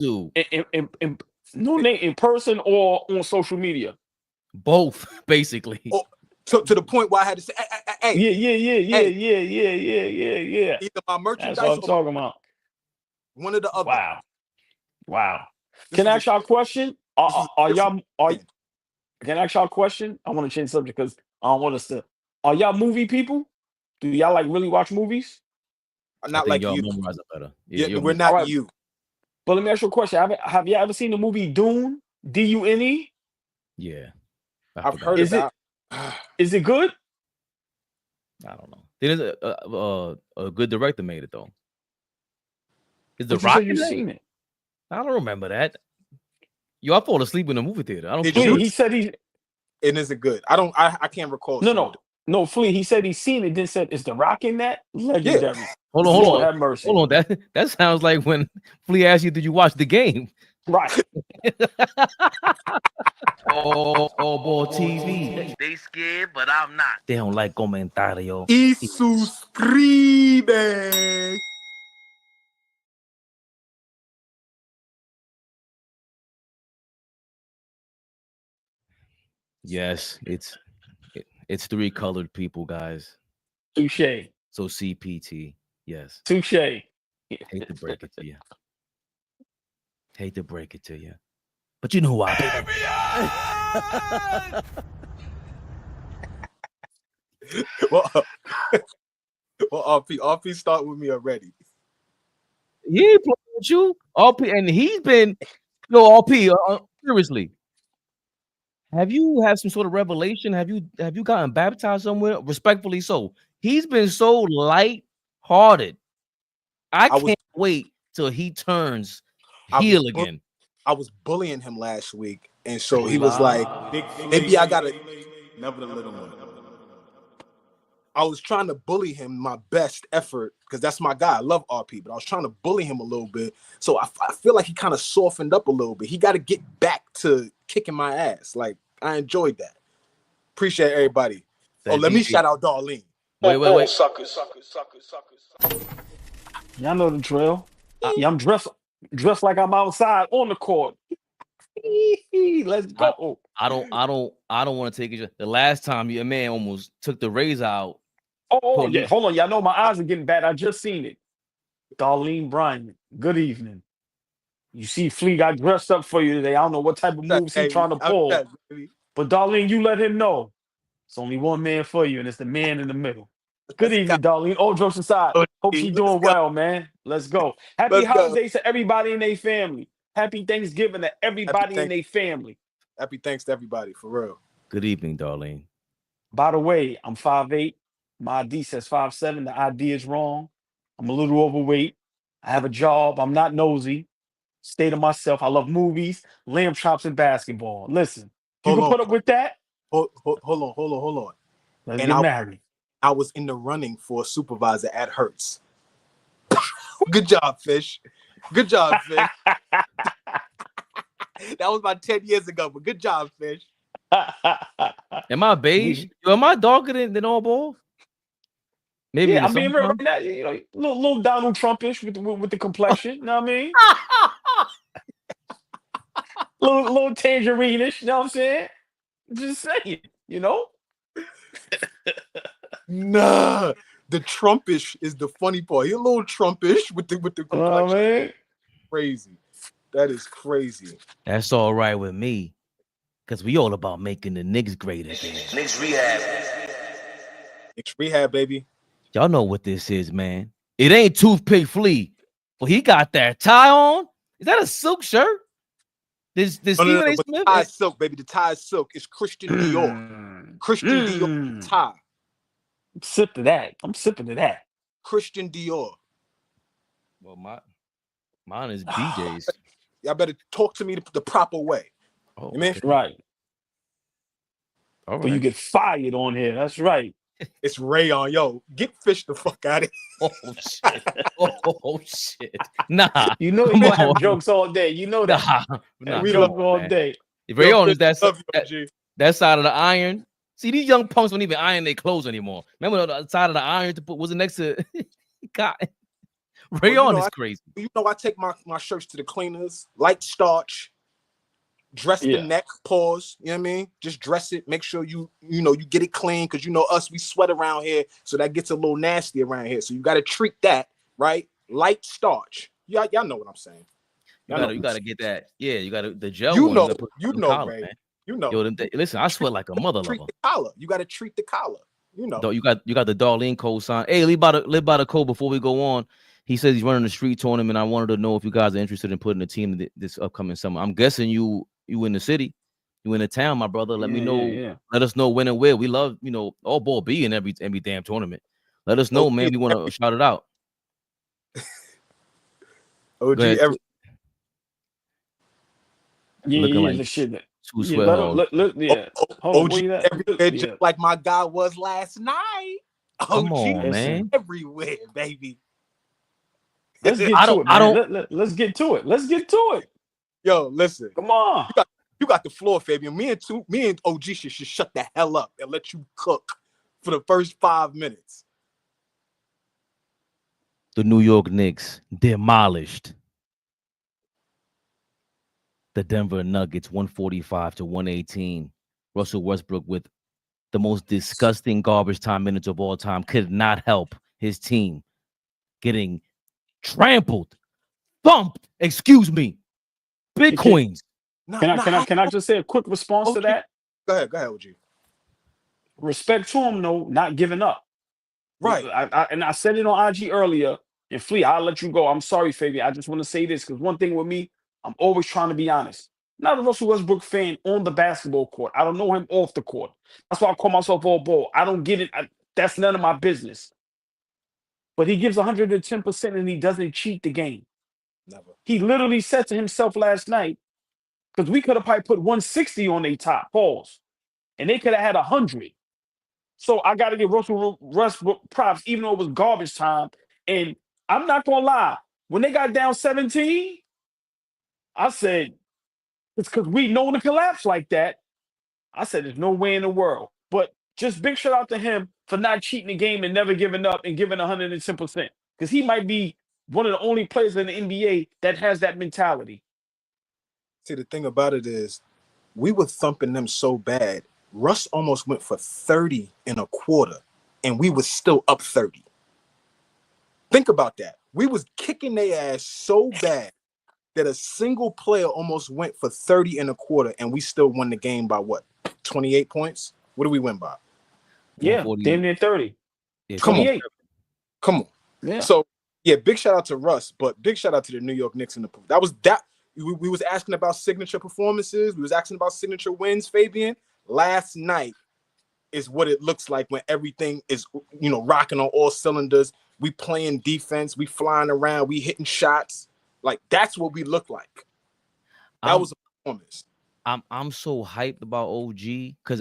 Dude, no name in person or on social media? both basically. Oh, to the point where I had to say, hey, Yeah. either my merchandise That's what I'm or talking about. one of the other. Wow. This Can I is ask y'all a question? Can I ask y'all a question? I want to change the subject because I don't want us to. Are y'all movie people? Do y'all like really watch movies? Not like y'all you. memorize it better. Yeah, we're not right. you. But let me ask you a question. Have you ever seen the movie Dune? Dune? Yeah. I've heard is about it. Is it good? I don't know. There's a good director made it though. Is the But you Rock said you've seen it. I don't remember that. Yo, I fall asleep in the movie theater. I don't. He said he. And is it good? I can't recall. No, Flea. He said he's seen it. Then said, "Is the Rock in that?" Legendary. Yeah. Hold on. Have mercy. Hold on. That sounds like when Flea asked you, "Did you watch the game?" Right. AllBall TV. They scared, but I'm not. They don't like comentario. Y suscribe. Yes, it's three colored people, guys. Touche. So CPT, yes. Touche. Hate to break it to you. Hate to break it to you. But you know why. well, RP start with me already. He ain't playing with you, RP, and he's been RP. Seriously, have you had some sort of revelation? Have you gotten baptized somewhere? Respectfully, so he's been so light-hearted. I can't wait till he turns heel again. I was bullying him last week, and so he was like, "Maybe I gotta." Never the little one. I was trying to bully him my best effort because that's my guy. I love RP, but I was trying to bully him a little bit. So I feel like he kind of softened up a little bit. He got to get back to kicking my ass. Like, I enjoyed that. Appreciate everybody. Let me shout out Darlene. Wait. Suckers. Y'all know the drill. Yeah, I'm dressed like I'm outside on the court. Let's go. I don't want to take it. The last time your man almost took the razor out. Oh yeah, hold on. Y'all know my eyes are getting bad. I just seen it. Darlene Bryan, good evening. You see, Flea got dressed up for you today. I don't know what type of moves he's trying to pull. But Darlene, you let him know. It's only one man for you, and it's the man in the middle. Good evening, Darlene. All jokes aside, hope she's doing well, man. Let's go. Happy holidays to everybody in their family. Happy Thanksgiving to everybody in their family. Happy thanks to everybody, for real. Good evening, Darlene. By the way, I'm 5'8". My ID says 5'7". The ID is wrong. I'm a little overweight. I have a job. I'm not nosy. Stay to myself. I love movies, lamb chops, and basketball. Listen, you can put up with that. Hold on. Let's get married. I was in the running for a supervisor at Hertz. Good job, Fish. Good job, Fish. That was about 10 years ago, but good job, Fish. Am I beige? Am I darker than AllBall? Maybe. Yeah, I mean, right now, little Donald Trumpish with the complexion. You know what I mean? little tangerine-ish. You know what I'm saying? Just saying. Nah, the Trumpish is the funny part. He's a little Trumpish with the complexion. Crazy. That is crazy. That's all right with me, because we all about making the Knicks great again. Knicks Rehab. Knicks Rehab, baby. Y'all know what this is, man. It ain't Toothpick Flea, but he got that tie on. Is that a silk shirt? This Stephen A. Smith? The tie is silk, baby. The tie is silk. It's Christian Dior. Christian Dior tie. I'm sipping to that. Christian Dior. Well, mine is BJ's. Y'all better talk to me the proper way. Oh, you mean? Right. All right. But you get fired on here. That's right. It's Rayon. Yo, get Fish the fuck out of here. Oh, shit. Oh, shit. Nah. You know you gonna have jokes all day. You know that. Nah. We jokes all day. If Rayon is that side of the iron. See, these young punks don't even iron their clothes anymore. Remember the side of the iron to put was it next to cotton? Rayon is crazy. I take my shirts to the cleaners, light starch, dress the neck, pause. You know what I mean? Just dress it. Make sure you get it clean, because us, we sweat around here, so that gets a little nasty around here. So you got to treat that right. Light starch. Y'all know what I'm saying. You gotta get that. Yeah, you gotta the gel. Collar, man. Yo, listen, I sweat like a mother lover. The collar. You gotta treat the collar. You got the Darlene code sign. Hey, live by the code before we go on. He says he's running the street tournament. I wanted to know if you guys are interested in putting a team this upcoming summer. I'm guessing you in the city, you in the town, my brother. Let me know. Yeah. Let us know when and where. We love AllBall be in every damn tournament. Let us know, man. We want to shout it out. OG, the shit. Just like my guy was last night. Come on, man. Everywhere, baby. Let's get to it, man. Let's get to it. Let's get to it. Yo, listen. Come on. You got the floor, Fabian. Me and OG should shut the hell up and let you cook for the first 5 minutes. The New York Knicks demolished the Denver Nuggets 145-118. Russell Westbrook, with the most disgusting garbage time minutes of all time, could not help his team getting trampled, thumped. Excuse me, Bitcoins. Can I just say a quick response to that? Go ahead, OG. Respect to him, though, not giving up. Right. I said it on IG earlier. And Flea, I'll let you go. I'm sorry, Fabian. I just want to say this, because one thing with me, I'm always trying to be honest. I'm not a Russell Westbrook fan on the basketball court. I don't know him off the court. That's why I call myself AllBall. I don't get it. That's none of my business. But he gives 110% and he doesn't cheat the game. Never. He literally said to himself last night, because we could have probably put 160 on their top, pause, and they could have had 100. So I got to give Russell Westbrook props, even though it was garbage time. And I'm not going to lie. When they got down 17, I said, it's because we know to collapse like that. I said, there's no way in the world. But just big shout out to him for not cheating the game and never giving up and giving 110%. Because he might be one of the only players in the NBA that has that mentality. See, the thing about it is, we were thumping them so bad. Russ almost went for 30 in a quarter, and we was still up 30. Think about that. We was kicking their ass so bad that a single player almost went for 30 in a quarter, and we still won the game by what? 28 points? What do we win by? Yeah, damn near 30. Yeah, Come on. Yeah. So, yeah, big shout out to Russ, but big shout out to the New York Knicks in the pool. That was that. We was asking about signature performances. We was asking about signature wins, Fabian. Last night is what it looks like when everything is, rocking on all cylinders. We playing defense. We flying around. We hitting shots. Like, that's what we look like. That was a performance. I'm so hyped about OG because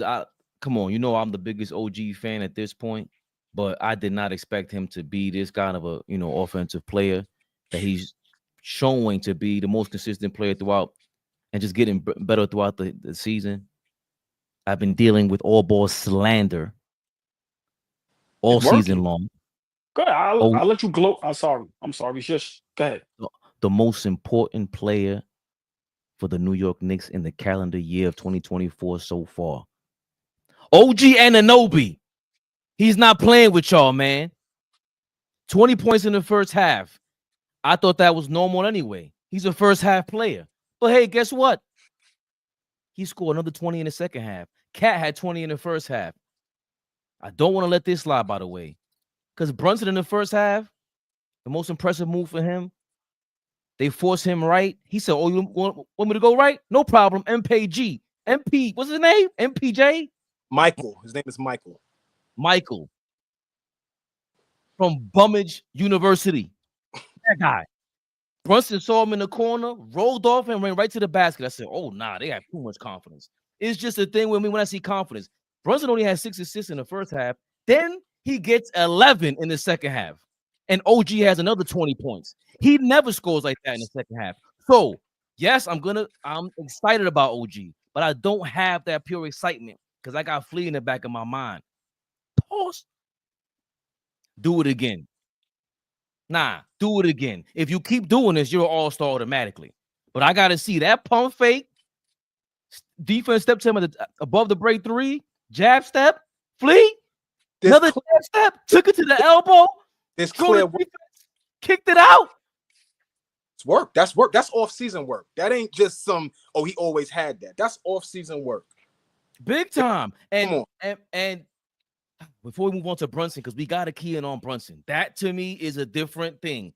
come on, I'm the biggest OG fan at this point, but I did not expect him to be this kind of a offensive player that he's showing to be the most consistent player throughout and just getting better throughout the season. I've been dealing with AllBall slander all season long. Go ahead. I'll let you gloat. I'm sorry. Just go ahead. The most important player for the New York Knicks in the calendar year of 2024 so far. OG ANUNOBY. He's not playing with y'all, man. 20 points in the first half. I thought that was normal anyway. He's a first half player. But hey, guess what? He scored another 20 in the second half. Cat had 20 in the first half. I don't want to let this slide, by the way. Because Brunson in the first half, the most impressive move for him, they forced him right. He said, oh, you want me to go right? No problem. MPG. MP, what's his name? MPJ? Michael. His name is Michael. Michael. From Bummage University. That guy. Brunson saw him in the corner, rolled off, and ran right to the basket. I said, oh, nah, they have too much confidence. It's just a thing with me when I see confidence. Brunson only had 6 assists in the first half. Then he gets 11 in the second half. And OG has another 20 points. He never scores like that in the second half. So, yes, I'm excited about OG, but I don't have that pure excitement because I got Flea in the back of my mind. Pause. Do it again. Nah, do it again. If you keep doing this, you're an all-star automatically. But I got to see that pump fake, defense step to him above the break three, jab step, Flea, another jab step, took it to the elbow, this clear defense, kicked it out. It's work. That's work. That's off-season work. That ain't just some, oh, he always had that. That's off-season work. Big time. And before we move on to Brunson, because we got to key in on Brunson. That to me is a different thing.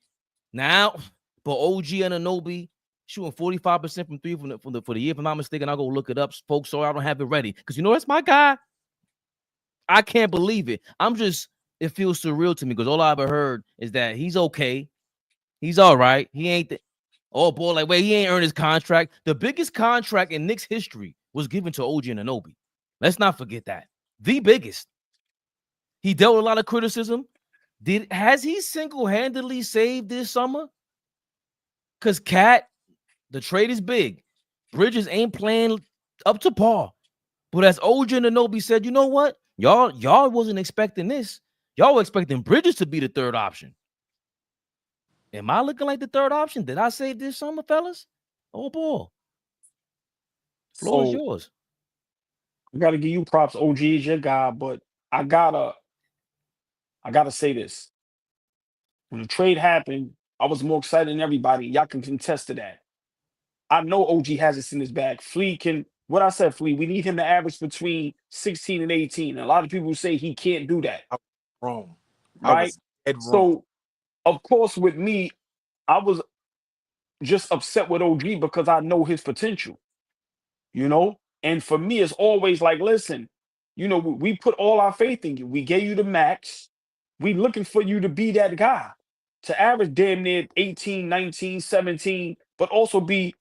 Now, but OG and ANUNOBY shooting 45% from three for the year, if I'm not mistaken. I'll go look it up, folks. So I don't have it ready. Because that's my guy. I can't believe it. It feels surreal to me because all I ever heard is that he's okay. He's all right. He ain't he ain't earned his contract. The biggest contract in Knicks history was given to OG and ANUNOBY. Let's not forget that. The biggest. He dealt with a lot of criticism. Has he single-handedly saved this summer? Because Cat, the trade is big. Bridges ain't playing up to par. But as OG and ANUNOBY said, you know what? Y'all wasn't expecting this. Y'all were expecting Bridges to be the third option. Am I looking like the third option? Did I save this summer, fellas? Oh, boy. Floor is yours. I got to give you props. OG is your guy, but I gotta say this. When the trade happened, I was more excited than everybody. Y'all can contest to that. I know OG has this in his bag. Flea can, what I said, Flea, we need him to average between 16 and 18. And a lot of people say he can't do that. I was wrong. Right? So, of course, with me, I was just upset with OG because I know his potential. And for me, it's always like, listen, we put all our faith in you. We gave you the max. We looking for you to be that guy, to average damn near 18, 19, 17, but also be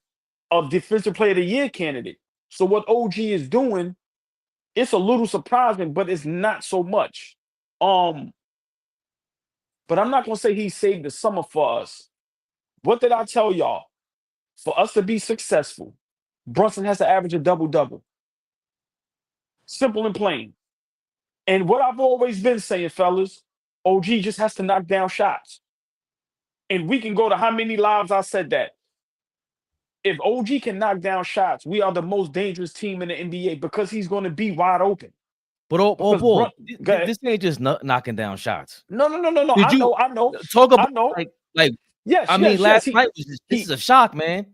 a defensive player of the year candidate. So what OG is doing, it's a little surprising, but it's not so much. But I'm not going to say he saved the summer for us. What did I tell y'all? For us to be successful, Brunson has to average a double-double. Simple and plain. And what I've always been saying, fellas, OG just has to knock down shots. And we can go to how many lives I said that. If OG can knock down shots, we are the most dangerous team in the NBA because he's going to be wide open. But boy, this ain't just knocking down shots. No. I know. Talk about yes. Last night this is a shock, man.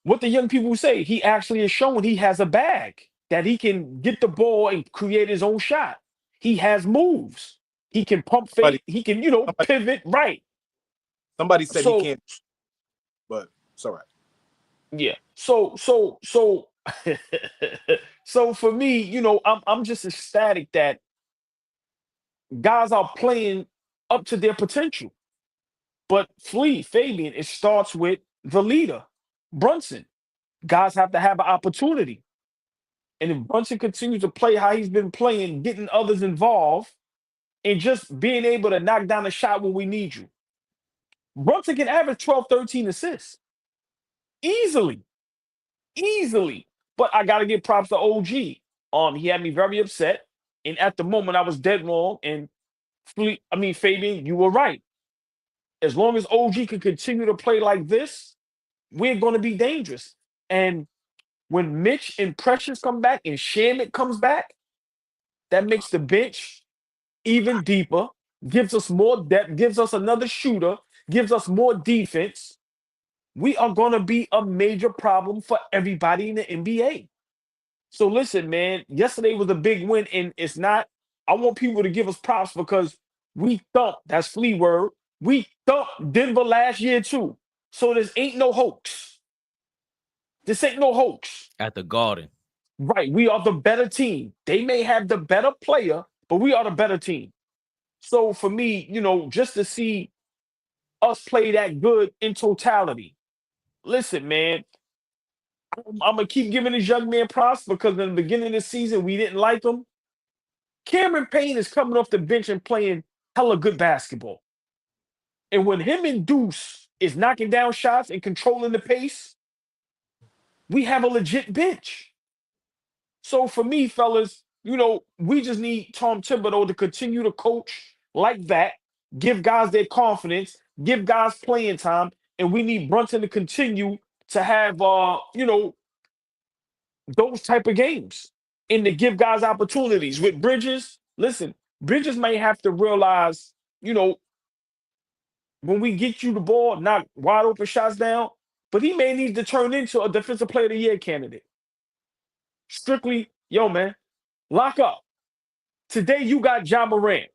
What the young people say, he actually is showing he has a bag that he can get the ball and create his own shot. He has moves. He can pump fake. He can, pivot right. Somebody said he can't, but it's all right. Yeah. So so for me, I'm just ecstatic that guys are playing up to their potential. But Fabian, it starts with the leader, Brunson. Guys have to have an opportunity. And if Brunson continues to play how he's been playing, getting others involved, and just being able to knock down a shot when we need you, Brunson can average 12, 13 assists. Easily. But I got to give props to OG. He had me very upset. And at the moment, I was dead wrong. And Fabian, you were right. As long as OG can continue to play like this, we're going to be dangerous. And when Mitch and Precious come back and Shamit comes back, that makes the bench even deeper, gives us more depth, gives us another shooter, gives us more defense. We are going to be a major problem for everybody in the NBA. So listen, man, yesterday was a big win, and it's not, I want people to give us props because we thumped, that's Flea word, we thumped Denver last year too. So this ain't no hoax. This ain't no hoax. At the Garden. Right, we are the better team. They may have the better player, but we are the better team. So for me, just to see us play that good in totality, listen, man, I'm going to keep giving this young man props because in the beginning of the season, we didn't like him. Cameron Payne is coming off the bench and playing hella good basketball. And when him and Deuce is knocking down shots and controlling the pace, we have a legit bench. So for me, fellas, we just need Tom Thibodeau to continue to coach like that, give guys their confidence, give guys playing time, and we need Brunson to continue to have those type of games and to give guys opportunities. With Bridges, listen, Bridges may have to realize, when we get you the ball, knock wide open shots down, but he may need to turn into a defensive player of the year candidate. Strictly, yo, man, lock up. Today you got Ja Morant.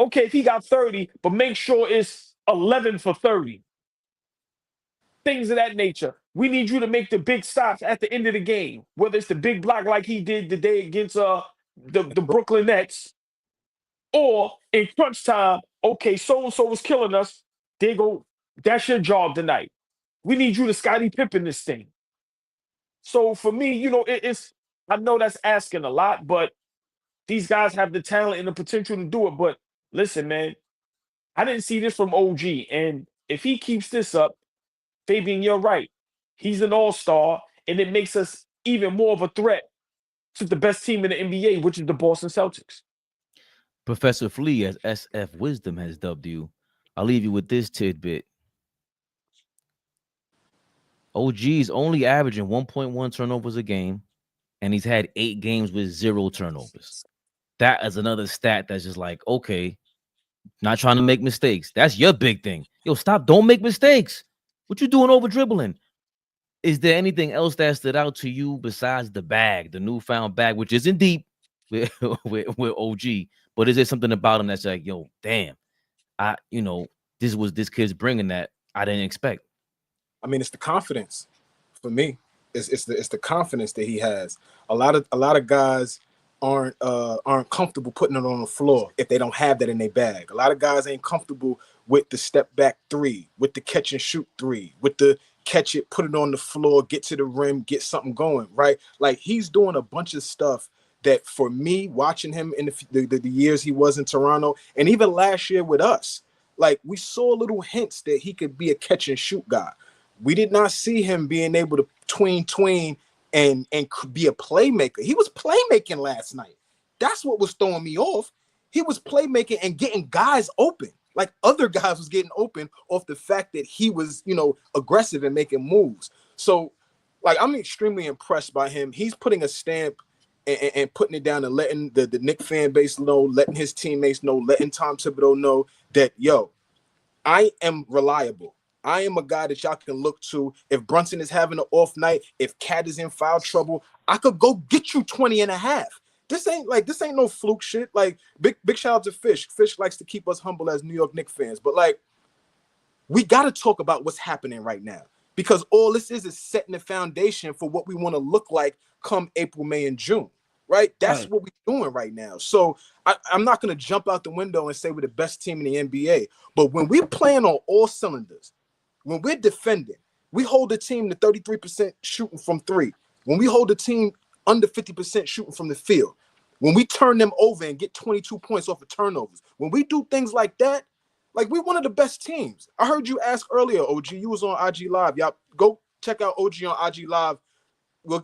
Okay, if he got 30, but make sure it's 11 for 30. Things of that nature. We need you to make the big stops at the end of the game, whether it's the big block like he did today against the Brooklyn Nets, or in crunch time, okay, so-and-so was killing us. They go, that's your job tonight. We need you to Scottie Pippen this thing. So for me, it's I know that's asking a lot, but these guys have the talent and the potential to do it. But listen, man, I didn't see this from OG. And if he keeps this up, Fabian, you're right. He's an all-star, and it makes us even more of a threat to the best team in the NBA, which is the Boston Celtics. Professor Flea, as SF Wisdom has dubbed you, I'll leave you with this tidbit. OG is only averaging 1.1 turnovers a game, and he's had 8 games with 0 turnovers. That is another stat that's just like, okay, not trying to make mistakes. That's your big thing. Yo, stop. Don't make mistakes. What you doing over dribbling? Is there anything else that stood out to you besides the bag, the newfound bag, which isn't deep with OG, but is there something about him that's like, yo, damn, this kid's bringing that I didn't expect? I mean, it's the confidence for me. It's the confidence that he has. A lot of guys aren't comfortable putting it on the floor if they don't have that in their bag. A lot of guys ain't comfortable with the step back 3, with the catch and shoot 3, with the catch it, put it on the floor, get to the rim, get something going, right? Like, he's doing a bunch of stuff that, for me, watching him in the years he was in Toronto, and even last year with us, like, we saw little hints that he could be a catch and shoot guy. We did not see him being able to tween and be a playmaker. He was playmaking last night. That's what was throwing me off. He was playmaking and getting guys open. Like, other guys was getting open off the fact that he was, aggressive and making moves. So, like, I'm extremely impressed by him. He's putting a stamp and putting it down and letting the Knicks fan base know, letting his teammates know, letting Tom Thibodeau know that, yo, I am reliable. I am a guy that y'all can look to. If Brunson is having an off night, if Cat is in foul trouble, I could go get you 20 and a half. This ain't no fluke shit. Like, big shout out to Fish. Fish likes to keep us humble as New York Knicks fans. But, like, we got to talk about what's happening right now, because all this is setting the foundation for what we want to look like come April, May, and June, right? That's what we're doing right now. So I'm not going to jump out the window and say we're the best team in the NBA. But when we're playing on all cylinders, when we're defending, we hold the team to 33% shooting from 3. When we hold the team under 50% shooting from the field, when we turn them over and get 22 points off of turnovers, when we do things like that, like, we're one of the best teams. I heard you ask earlier, OG, you was on IG Live. Y'all go check out OG on IG Live. We'll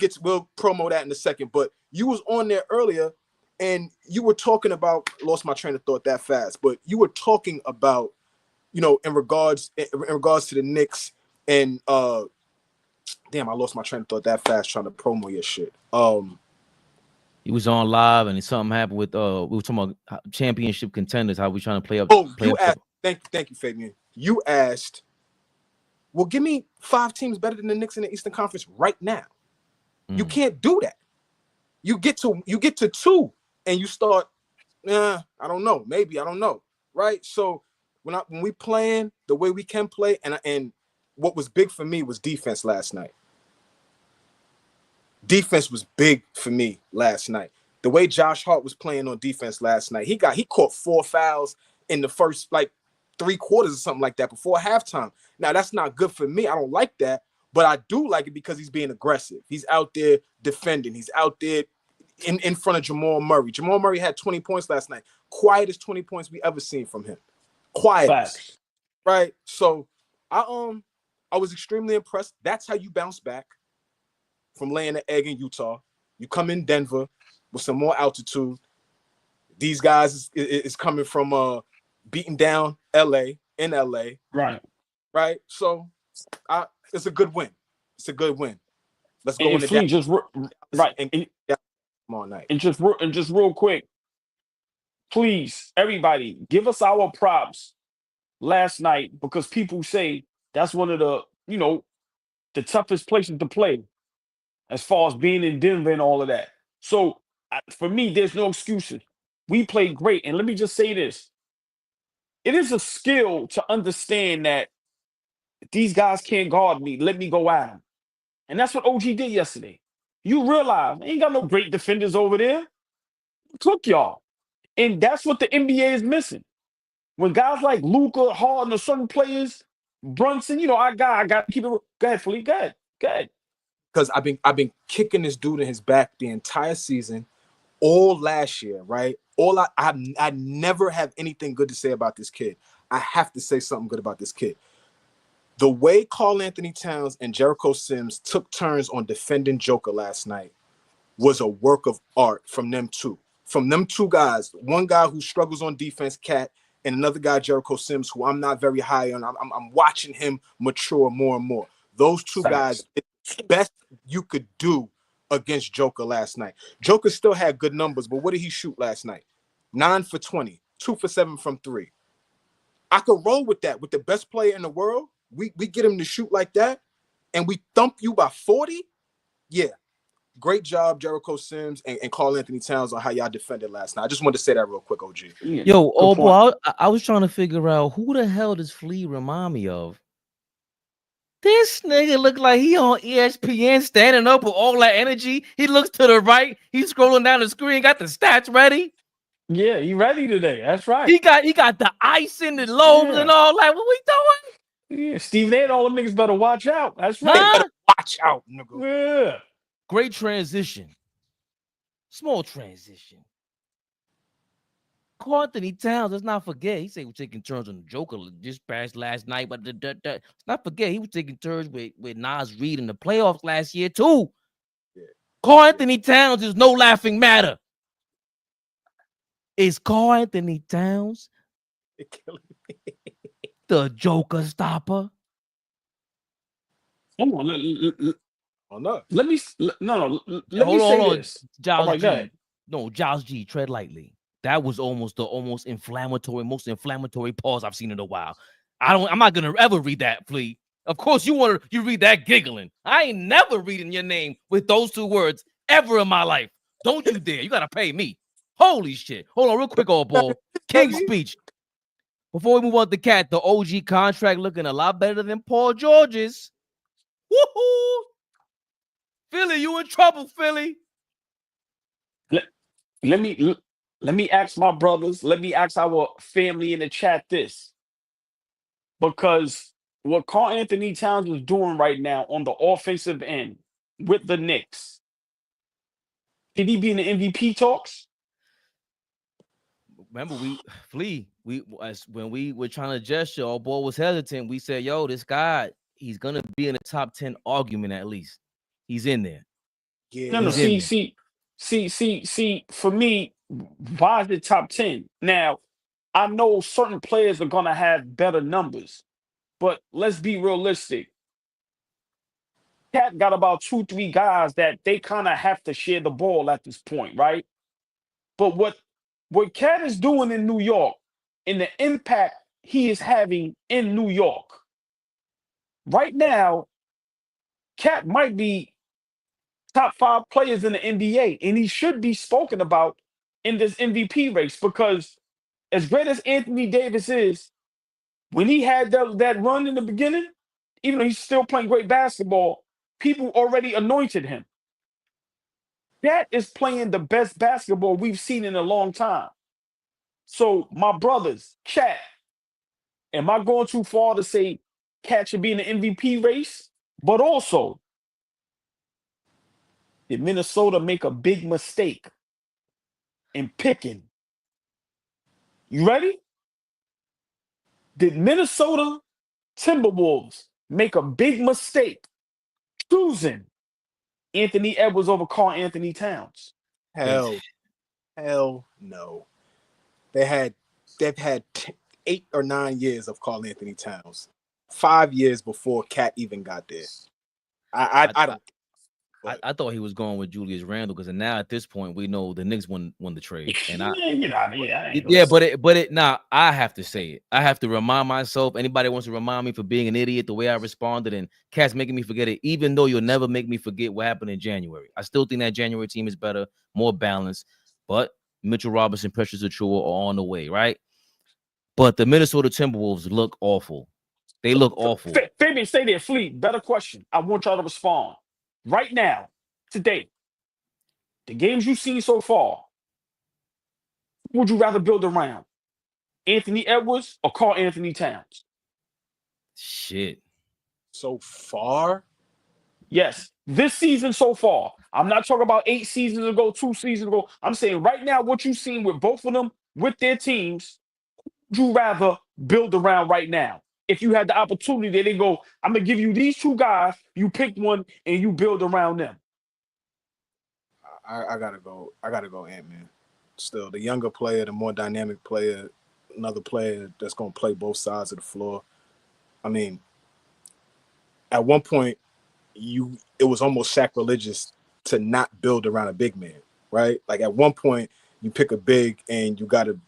promo that in a second. But you was on there earlier, and you were talking about, lost my train of thought that fast, but you were talking about, in regards to the Knicks, and damn, I lost my train of thought that fast trying to promo your shit. He was on live, and something happened with we were talking about championship contenders, how we trying to play up. Thank you, Fabian. You asked, well, give me 5 teams better than the Knicks in the Eastern Conference right now. You can't do that. You get to 2 and you start, I don't know, maybe, I don't know, right? So when we playing the way we can play, and what was big for me was defense last night. Defense was big for me last night. The way Josh Hart was playing on defense last night, he caught 4 fouls in the first, like, 3 quarters or something like that before halftime. Now, that's not good for me. I don't like that, but I do like it because he's being aggressive. He's out there defending. He's out there in front of Jamal Murray. Jamal Murray had 20 points last night. Quietest 20 points we ever seen from him. Quietest. Right? So I was extremely impressed. That's how you bounce back from laying an egg in Utah. You come in Denver with some more altitude. These guys is coming from beating down LA. in LA. Right. Right. So it's a good win. It's a good win. Let's go And Flea just right. And tomorrow night. And just real quick, please, everybody, give us our props last night, because people say that's one of the, the toughest places to play as far as being in Denver and all of that. So for me, there's no excuses. We played great. And let me just say this. It is a skill to understand that these guys can't guard me. Let me go at them. And that's what OG did yesterday. You realize ain't got no great defenders over there. Took y'all. And that's what the NBA is missing. When guys like Luka, Harden, or certain players, Brunson, I got to keep it. Go ahead, Philippe. Go ahead. Because I've been kicking this dude in his back the entire season, all last year, right? I never have anything good to say about this kid. I have to say something good about this kid. The way Karl Anthony Towns and Jericho Sims took turns on defending Joker last night was a work of art from them two. From them two guys, one guy who struggles on defense, Cat, and another guy, Jericho Sims, who I'm not very high on. I'm watching him mature more and more. Those two guys, it's the best you could do against Joker last night. Joker still had good numbers, but what did he shoot last night? 9 for 20, 2 for 7 from 3. I could roll with that. With the best player in the world, we get him to shoot like that, and we thump you by 40. Yeah. Great job, Jericho Sims and Karl Anthony Towns, on how y'all defended last night. I just wanted to say that real quick, OG. Yo, boy, I was trying to figure out who the hell does Flea remind me of. This nigga look like he on ESPN standing up with all that energy. He looks to the right. He's scrolling down the screen, got the stats ready. Yeah, he ready today. That's right. He got the ice in the lobes and all that. What we doing? Yeah, Steve Nairn, all them niggas better watch out. That's right. They better watch out, nigga. Yeah. Great transition. Small transition. Karl Anthony Towns, let's not forget, he said he was taking turns on the Joker just past last night, but let's not forget he was taking turns with Nas Reed in the playoffs last year too. Yeah. Karl Anthony Towns is no laughing matter. Is Karl Anthony Towns the Joker stopper? Come on, let me say this. Giles G. No, Giles G, tread lightly. That was almost the most inflammatory pause I've seen in a while. I'm not gonna ever read that, Flea. Of course, you read that giggling. I ain't never reading your name with those two words ever in my life. Don't you dare. You gotta pay me. Holy shit. Hold on, real quick, AllBall. King speech. Before we move on to Cat, the OG contract looking a lot better than Paul George's. Woohoo! Philly, you in trouble, Philly. Let me ask my brothers, let me ask our family in the chat this. Because what Karl Anthony Towns is doing right now on the offensive end with the Knicks, did he be in the MVP talks? Remember, when we were trying to gesture, AllBall was hesitant. We said, yo, this guy, he's gonna be in the top 10 argument at least. He's in there. Yeah. No, see, for me, why is it top 10? Now, I know certain players are gonna have better numbers, but let's be realistic. Cat got about 2-3 guys that they kind of have to share the ball at this point, right? But what Cat is doing in New York and the impact he is having in New York, right now, Cat might be top 5 players in the NBA, and he should be spoken about in this MVP race, because as great as Anthony Davis is, when he had that run in the beginning, even though he's still playing great basketball, people already anointed him. That is playing the best basketball we've seen in a long time. So, my brothers, Cat, am I going too far to say Cat should be in the MVP race? But also, did Minnesota make a big mistake in picking? You ready? Did Minnesota Timberwolves make a big mistake choosing Anthony Edwards over Karl Anthony Towns? Hell no. They've had 8 or 9 years of Karl Anthony Towns. 5 years before Cat even got there. I don't. I thought he was going with Julius Randle because now at this point we know the Knicks won the trade. And I have to say it. I have to remind myself. Anybody wants to remind me for being an idiot the way I responded, and Cat's making me forget it. Even though you'll never make me forget what happened in January, I still think that January team is better, more balanced. But Mitchell Robinson, Precious Achiuwa are on the way, right? But the Minnesota Timberwolves look awful. They look awful. Fabian, stay there, Fleet. Better question. I want y'all to respond. Right now, today, the games you've seen so far, who would you rather build around? Anthony Edwards or Karl Anthony Towns? Shit. So far? Yes. This season so far. I'm not talking about 8 seasons ago, 2 seasons ago. I'm saying right now, what you've seen with both of them, with their teams, would you rather build around right now? If you had the opportunity, they go, I'm going to give you these 2 guys, you pick one, and you build around them. I gotta go Ant-Man. Still, the younger player, the more dynamic player, another player that's gonna play both sides of the floor. I mean, at one point, it was almost sacrilegious to not build around a big man, right? Like at one point, you pick a big and you gotta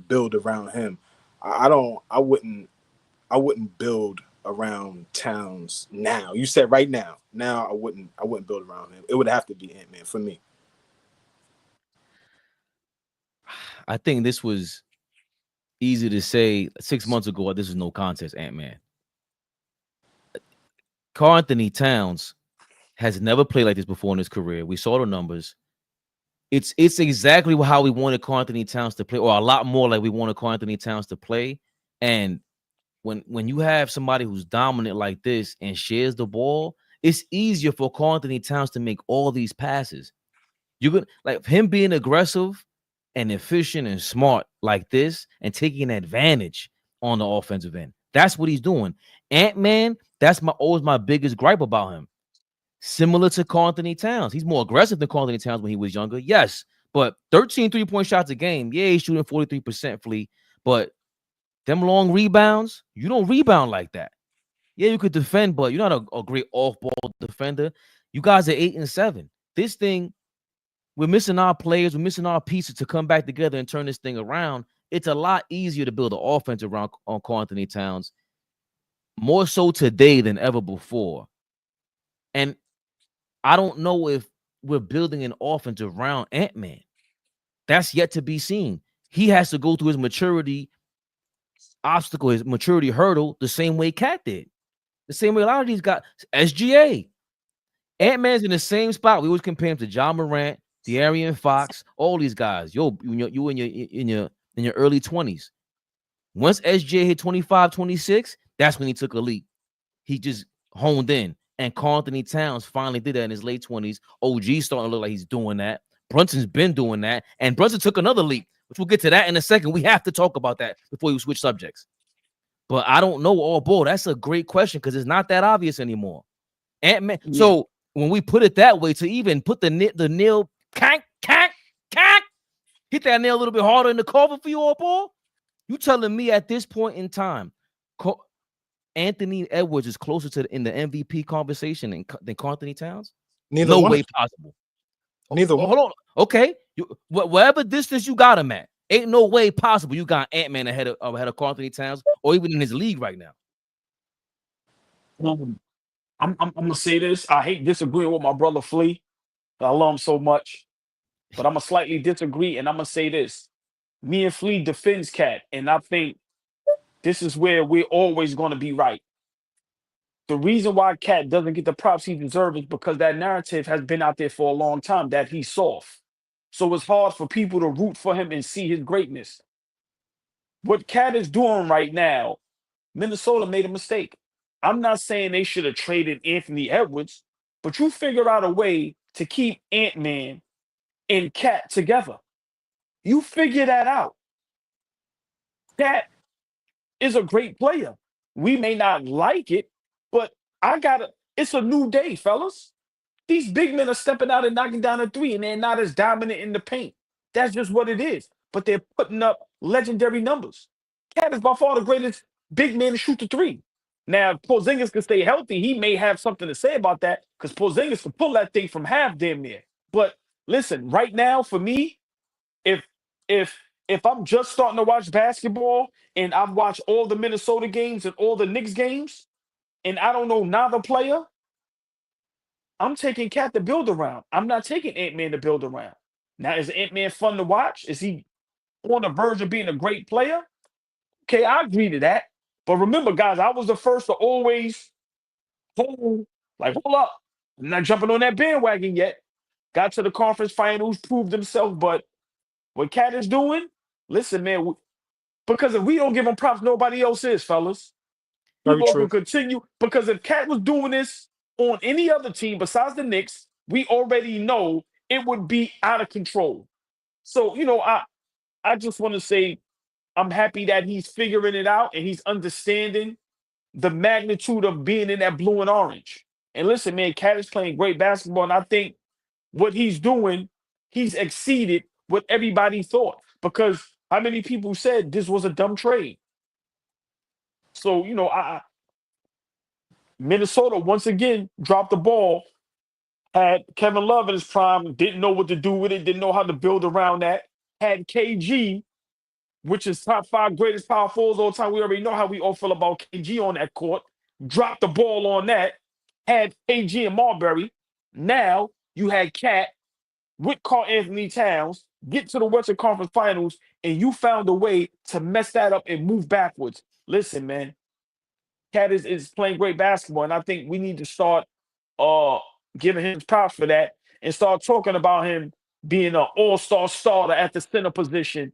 build around him. I wouldn't build around Towns now. You said right now. Now I wouldn't build around him. It would have to be Ant-Man for me. I think this was easy to say 6 months ago. This is no contest, Ant-Man. Karl Anthony Towns has never played like this before in his career. We saw the numbers. It's exactly how we wanted Karl Anthony Towns to play, or a lot more like we wanted Karl Anthony Towns to play. And when you have somebody who's dominant like this and shares the ball, it's easier for Karl Anthony Towns to make all these passes. You're gonna like him being aggressive and efficient and smart like this and taking advantage on the offensive end. That's what he's doing. Ant-Man, that's always my biggest gripe about him. Similar to Karl Anthony Towns. He's more aggressive than Karl Anthony Towns when he was younger. Yes, but 13 3-point shots a game. Yeah, he's shooting 43% Flea, but them long rebounds, you don't rebound like that. Yeah, you could defend, but you're not a great off-ball defender. You guys are 8 and 7. This thing, we're missing our players. We're missing our pieces to come back together and turn this thing around. It's a lot easier to build an offense around on Karl Anthony Towns, more so today than ever before. And I don't know if we're building an offense around Ant-Man. That's yet to be seen. He has to go through his maturity obstacle, his maturity hurdle, the same way Cat did. The same way a lot of these got SGA. Ant-Man's in the same spot. We always compare him to John Morant, De'Aaron Fox, all these guys. You in your early 20s. Once SGA hit 25, 26, that's when he took a leap. He just honed in. And Karl Anthony Towns finally did that in his late 20s. OG's starting to look like he's doing that. Brunson's been doing that. And Brunson took another leap, which we'll get to that in a second. We have to talk about that before you switch subjects. But I don't know AllBall. That's a great question because it's not that obvious anymore. Ant-Man. Yeah. So when we put it that way, to even put the nail, hit that nail a little bit harder in the cover for you, AllBall. You telling me at this point in time, Anthony Edwards is closer in the MVP conversation than Karl Anthony Towns? No way possible. Neither one. Hold on. Okay. Whatever distance you got him at, ain't no way possible you got Ant-Man ahead of Karl Anthony Towns or even in his league right now. I'm going to say this. I hate disagreeing with my brother Flea. I love him so much. But I'm going to slightly disagree, and I'm going to say this. Me and Flea defends Cat, and I think this is where we're always going to be right. The reason why Cat doesn't get the props he deserves is because that narrative has been out there for a long time that he's soft. So it's hard for people to root for him and see his greatness. What Cat is doing right now, Minnesota made a mistake. I'm not saying they should have traded Anthony Edwards, but you figure out a way to keep Ant-Man and Cat together. You figure that out. Cat is a great player. We may not like it, but it's a new day, fellas. These big men are stepping out and knocking down a three, and they're not as dominant in the paint. That's just what it is. But they're putting up legendary numbers. Cat is by far the greatest big man to shoot the three. Now, if Porzingis can stay healthy, he may have something to say about that because Porzingis can pull that thing from half damn near. But listen, right now, for me, if if if I'm just starting to watch basketball and I've watched all the Minnesota games and all the Knicks games, and I don't know neither player, I'm taking Cat to build around. I'm not taking Ant-Man to build around. Now, is Ant-Man fun to watch? Is he on the verge of being a great player? Okay, I agree to that. But remember, guys, I was the first to always hold, hold up. I'm not jumping on that bandwagon yet. Got to the conference finals, proved himself. But what Cat is doing, listen, man, because if we don't give him props, nobody else is, fellas. Very People true. can continue. Because if Cat was doing this on any other team besides the Knicks, we already know it would be out of control. So, I just want to say I'm happy that he's figuring it out and he's understanding the magnitude of being in that blue and orange. And listen, man, Cat is playing great basketball, and I think what he's doing, he's exceeded what everybody thought. Because how many people said this was a dumb trade? So, Minnesota once again dropped the ball. Had Kevin Love in his prime, didn't know what to do with it, didn't know how to build around that. Had KG, which is top 5 greatest power forwards all time. We already know how we all feel about KG on that court. Dropped the ball on that. Had KG and Marbury. Now you had Cat with Karl Anthony Towns get to the Western Conference Finals, and you found a way to mess that up and move backwards. Listen, man, Cat is playing great basketball, and I think we need to start giving him props for that and start talking about him being an all-star starter at the center position,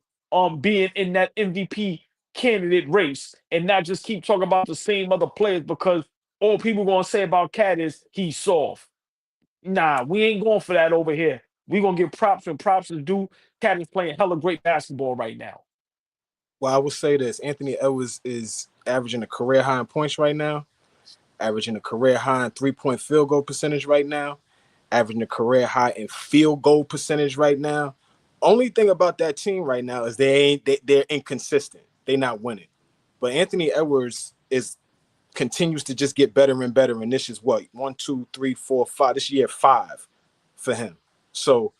being in that MVP candidate race, and not just keep talking about the same other players because all people gonna say about Cat is he's soft. Nah, we ain't going for that over here. We gonna give props when props is due. Cat is playing hella great basketball right now. Well, I will say this: Anthony Edwards is averaging a career high in points right now, averaging a career high in 3-point field goal percentage right now, averaging a career high in field goal percentage right now. Only thing about that team right now is they're inconsistent. They're not winning. But Anthony Edwards continues to just get better and better. And this is what, 1, 2, 3, 4, 5. This year 5 for him. So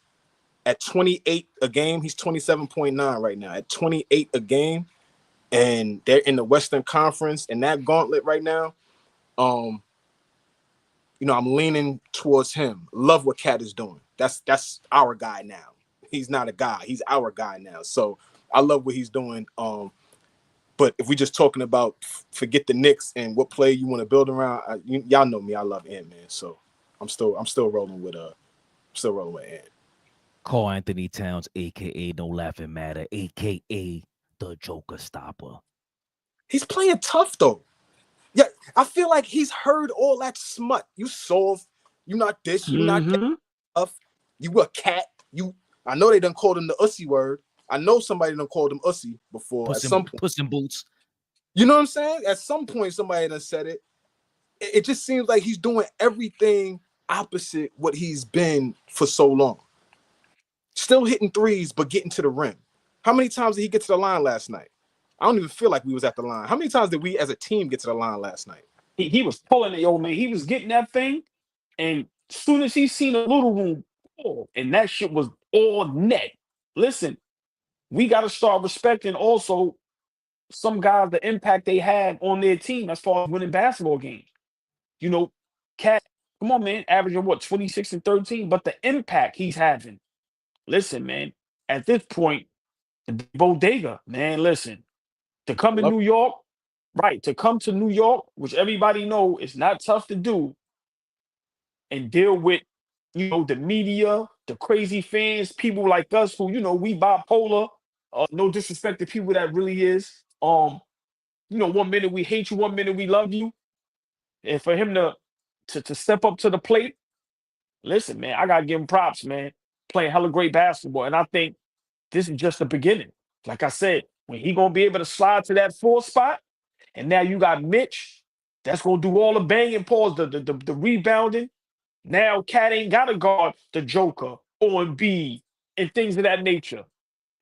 at 28 a game, he's 27.9 right now. At 28 a game, and they're in the Western Conference in that gauntlet right now. I'm leaning towards him. Love what Cat is doing. That's our guy now. He's not a guy. He's our guy now. So I love what he's doing. But if we're just talking about forget the Knicks and what play you want to build around, y'all know me. I love Ant-Man. So I'm still rolling with Ant. Karl Anthony Towns, aka No Laughing Matter, aka the Joker Stopper. He's playing tough though. Yeah, I feel like he's heard all that smut. You soft, you not this, you not that tough. You a cat. I know they done called him the ussy word. I know somebody done called him ussy before. Puss in Boots. You know what I'm saying? At some point, somebody done said it. It just seems like he's doing everything opposite what he's been for so long. Still hitting threes, but getting to the rim. How many times did he get to the line last night? I don't even feel like we was at the line. How many times did we as a team get to the line last night? He was pulling it, old man. He was getting that thing, and as soon as he seen a little room, and that shit was all net. Listen, we got to start respecting also some guys, the impact they had on their team as far as winning basketball games. Cat, come on, man, averaging 26 and 13, but the impact he's having. Listen, man, at this point, the bodega, man, listen, to come to New York, right, to come to New York, which everybody know is not tough to do, and deal with, the media, the crazy fans, people like us who, we bipolar, no disrespect to people that really is. 1 minute we hate you, 1 minute we love you. And for him to step up to the plate, listen, man, I gotta give him props, man. Playing hella great basketball. And I think this is just the beginning. Like I said, when he gonna be able to slide to that 4 spot, and now you got Mitch, that's gonna do all the banging, pause, the rebounding. Now Cat ain't gotta guard the Joker or Embiid and things of that nature.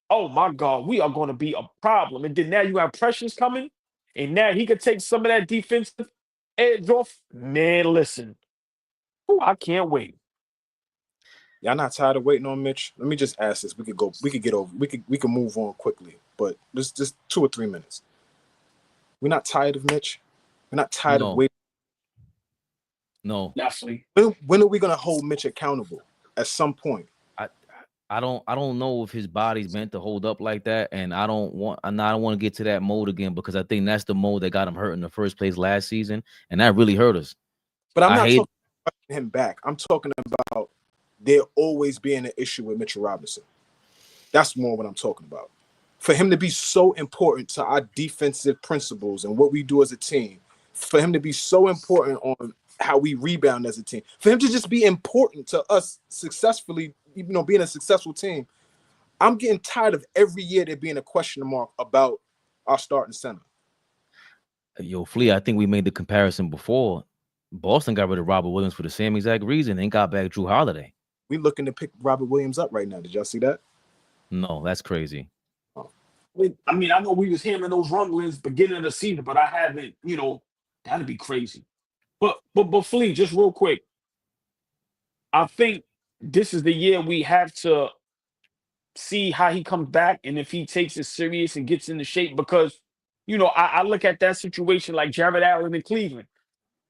oh my God, we are going to be a problem. And then now you have Precious coming, and now he could take some of that defensive edge off. Man, listen, ooh, I can't wait. Y'all not tired of waiting on Mitch? Let me just ask this. We could get over. We could move on quickly, but just 2 or 3 minutes. We're not tired of Mitch. We're not tired of waiting. No, definitely. When are we gonna hold Mitch accountable? At some point. I don't know if his body's meant to hold up like that, and I don't want to get to that mode again, because I think that's the mode that got him hurt in the first place last season, and that really hurt us. But I'm not talking about him back. I'm talking about there always being an issue with Mitchell Robinson. That's more what I'm talking about. For him to be so important to our defensive principles and what we do as a team, for him to be so important on how we rebound as a team, for him to just be important to us successfully, being a successful team, I'm getting tired of every year there being a question mark about our starting center. Yo, Flea, I think we made the comparison before. Boston got rid of Robert Williams for the same exact reason and got back Drew Holiday. We looking to pick Robert Williams up right now. Did y'all see that? No, that's crazy. I mean, I know we was hearing those rumblings beginning of the season, but I haven't, that'd be crazy. But Flea, just real quick, I think this is the year we have to see how he comes back and if he takes it serious and gets into shape, because, I look at that situation like Jared Allen in Cleveland.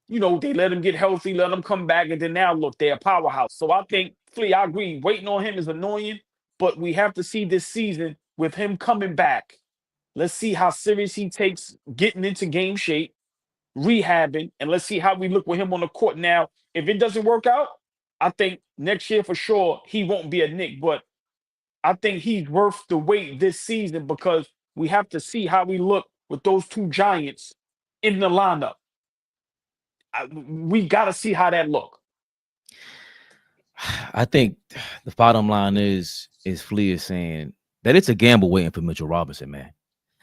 They let him get healthy, let him come back, and then now look, they're a powerhouse. So I think, Flea, I agree, waiting on him is annoying, but we have to see this season with him coming back. Let's see how serious he takes getting into game shape, rehabbing, and let's see how we look with him on the court. Now, if it doesn't work out, I think next year for sure he won't be a Knick, but I think he's worth the wait this season, because we have to see how we look with those two giants in the lineup. We got to see how that look. I think the bottom line is Flea is saying that it's a gamble waiting for Mitchell Robinson, man.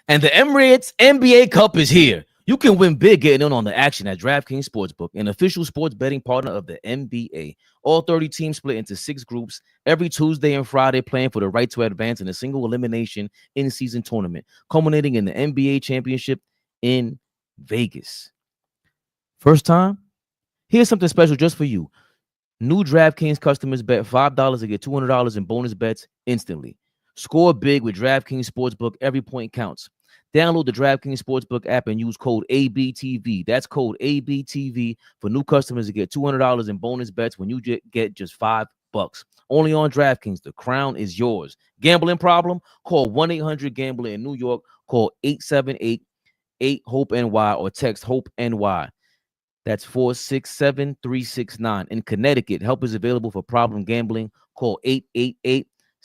And the Emirates NBA Cup is here. You can win big getting in on the action at DraftKings Sportsbook, an official sports betting partner of the NBA. All 30 teams split into 6 groups every Tuesday and Friday, playing for the right to advance in a single elimination in-season tournament, culminating in the NBA championship in Vegas. First time? Here's something special just for you. New DraftKings customers bet $5 to get $200 in bonus bets instantly. Score big with DraftKings Sportsbook. Every point counts. Download the DraftKings Sportsbook app and use code ABTV. That's code ABTV for new customers to get $200 in bonus bets when you get just $5. Only on DraftKings. The crown is yours. Gambling problem? Call 1-800-GAMBLER in New York. Call 878-8-HOPE-NY or text HOPE-NY. That's 467-369. In Connecticut, help is available for problem gambling. Call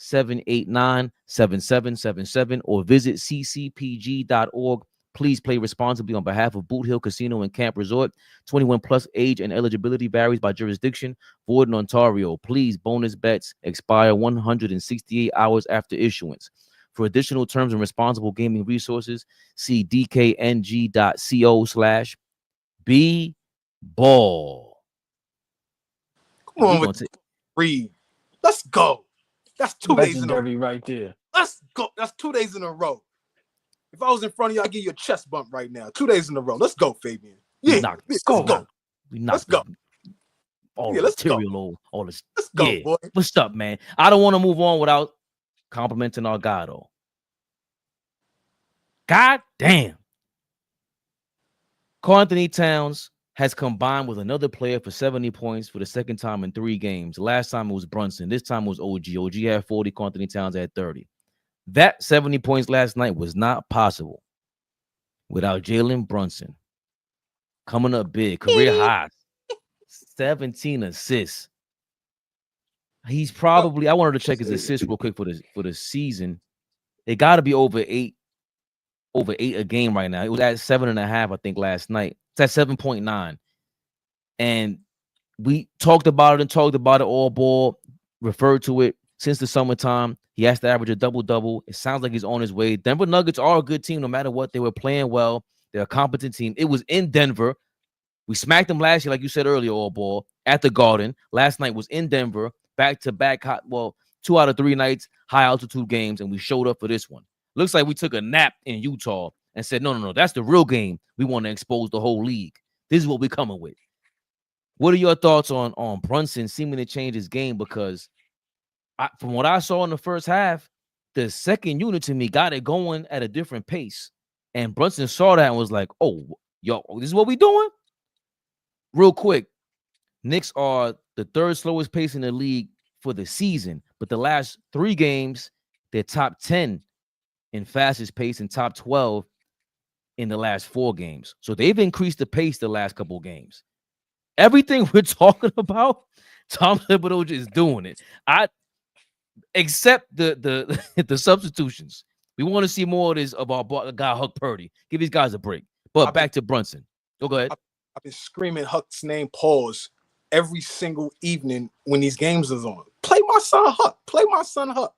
888-789-7777 or visit ccpg.org. Please play responsibly on behalf of Boot Hill Casino and Camp Resort. 21 plus, age and eligibility varies by jurisdiction. Void in Ontario. Please, bonus bets expire 168 hours after issuance. For additional terms and responsible gaming resources, see dkng.co/bball. Come on, Reed. Let's go. That's 2 days in a row right there. Let's go. That's 2 days in a row. If I was in front of you, I'd give you a chest bump right now. 2 days in a row. Let's go, Fabian. Yeah, let's go. Let's go. All the material, all this. Let's go, boy. What's up, man? I don't want to move on without complimenting our Gawd. God damn. Karl Towns has combined with another player for 70 points for the second time in 3 games. Last time it was Brunson. This time it was OG. OG had 40. Karl Towns had 30. That 70 points last night was not possible without Jalen Brunson coming up big, career high, 17 assists. He's probably, I wanted to check his assists real quick for the season. They got to be over 8 a game right now. It was at 7.5, I think, last night. It's at 7.9. And we talked about it all ball, referred to it since the summertime. He has to average a double-double. It sounds like he's on his way. Denver Nuggets are a good team no matter what. They were playing well. They're a competent team. It was in Denver. We smacked them last year, like you said earlier, all ball, at the Garden. Last night was in Denver, back-to-back. Well, 2 out of 3 nights, high altitude games, and we showed up for this one. Looks like we took a nap in Utah and said, no, that's the real game. We want to expose the whole league. This is what we're coming with. What are your thoughts on Brunson seeming to change his game? Because from what I saw in the first half, the second unit to me got it going at a different pace. And Brunson saw that and was like, oh, yo, this is what we doing? Real quick, Knicks are the 3rd slowest pace in the league for the season, but the last 3 games, they're top 10 in fastest pace and top 12 in the last 4 games. So they've increased the pace the last couple of games. Everything we're talking about, Tom Thibodeau is doing it. Except the substitutions. We want to see more of this of our guy Huck Purdy. Give these guys a break. But back to Brunson. Go ahead. I've been screaming Huck's name, pause, every single evening when these games is on. Play my son Huck. Play my son Huck.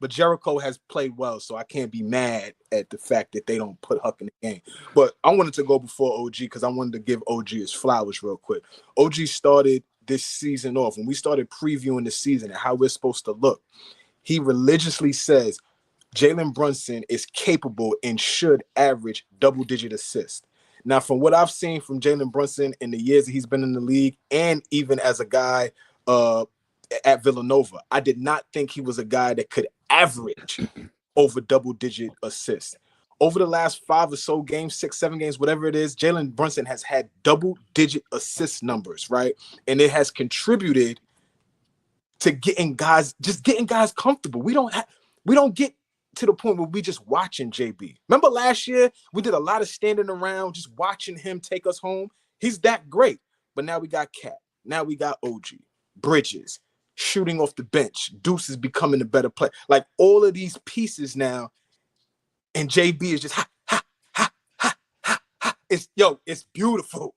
But Jericho has played well, so I can't be mad at the fact that they don't put Huck in the game. But I wanted to go before OG because I wanted to give OG his flowers real quick. OG started this season off. When we started previewing the season and how we're supposed to look, he religiously says Jalen Brunson is capable and should average double-digit assists. Now, from what I've seen from Jalen Brunson in the years that he's been in the league, and even as a guy at Villanova, I did not think he was a guy that could average over double-digit assists. Over the last 5 or so games, 6, 7 games, whatever it is, Jalen Brunson has had double-digit assist numbers, right? And it has contributed to getting guys comfortable. We don't get to the point where we just watching JB. Remember last year, we did a lot of standing around, just watching him take us home. He's that great. But now we got Cat. Now we got OG, Bridges, shooting off the bench. Deuce is becoming a better player. Like all of these pieces now, and JB is just ha, ha, ha, ha, ha, ha. It's beautiful.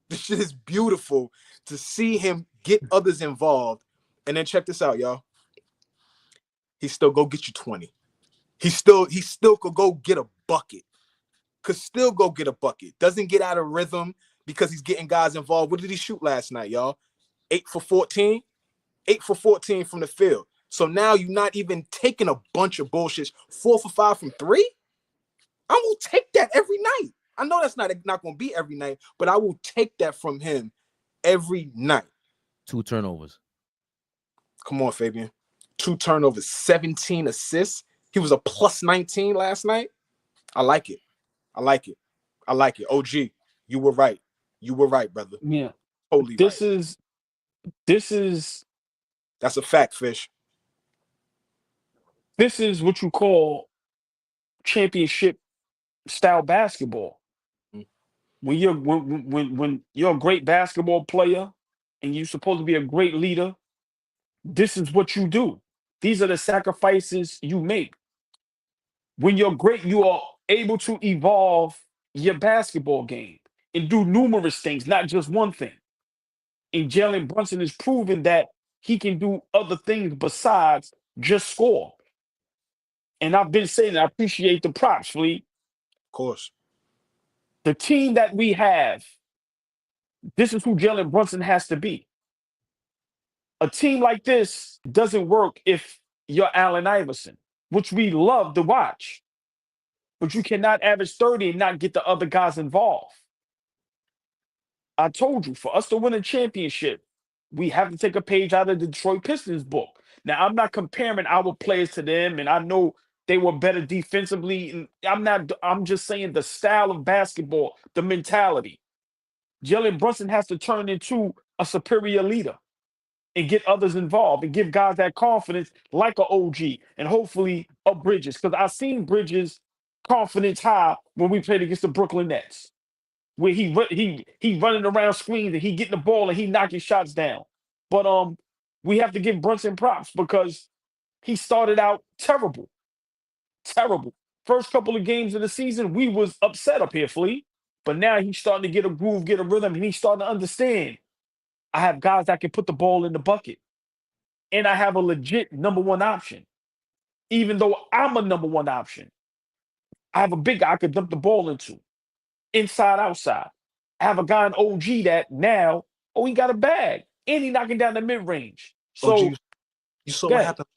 This shit is beautiful to see him get others involved. And then check this out, y'all. He still go get you 20. He still could go get a bucket. Doesn't get out of rhythm because he's getting guys involved. What did he shoot last night, y'all? 8 for 14? 8 for 14 from the field. So now you're not even taking a bunch of bullshit. 4 for 5 from 3? I will take that every night. I know that's not going to be every night, but I will take that from him every night. 2 turnovers. Come on, Fabian. 2 turnovers, 17 assists. He was a plus 19 last night. I like it. OG, you were right. Brother. Yeah. Totally right. That's a fact, Fish. This is what you call championship style basketball. When you're a great basketball player and you're supposed to be a great leader, this is what you do. These are the sacrifices you make. When you're great, you are able to evolve your basketball game and do numerous things, not just one thing. And Jalen Brunson has proven that he can do other things besides just score. And I've been saying I appreciate the props, Fleet. Of course. The team that we have, this is who Jalen Brunson has to be. A team like this doesn't work if you're Allen Iverson, which we love to watch. But you cannot average 30 and not get the other guys involved. I told you, for us to win a championship, we have to take a page out of the Detroit Pistons book. Now, I'm not comparing our players to them, and I know they were better defensively. I'm just saying the style of basketball, the mentality. Jalen Brunson has to turn into a superior leader and get others involved and give guys that confidence like a OG and hopefully a Bridges. Because I've seen Bridges confidence high when we played against the Brooklyn Nets, where he running around screens and he getting the ball and he knocking shots down. But we have to give Brunson props because he started out terrible. First couple of games of the season, we was upset up here, Flea. But now he's starting to get a groove, get a rhythm, and he's starting to understand. I have guys that can put the ball in the bucket. And I have a legit number one option. Even though I'm a number one option, I have a big guy I could dump the ball into. Inside, outside. I have a guy in OG that now, he got a bag. And he knocking down the mid-range. So OG, you saw what happened.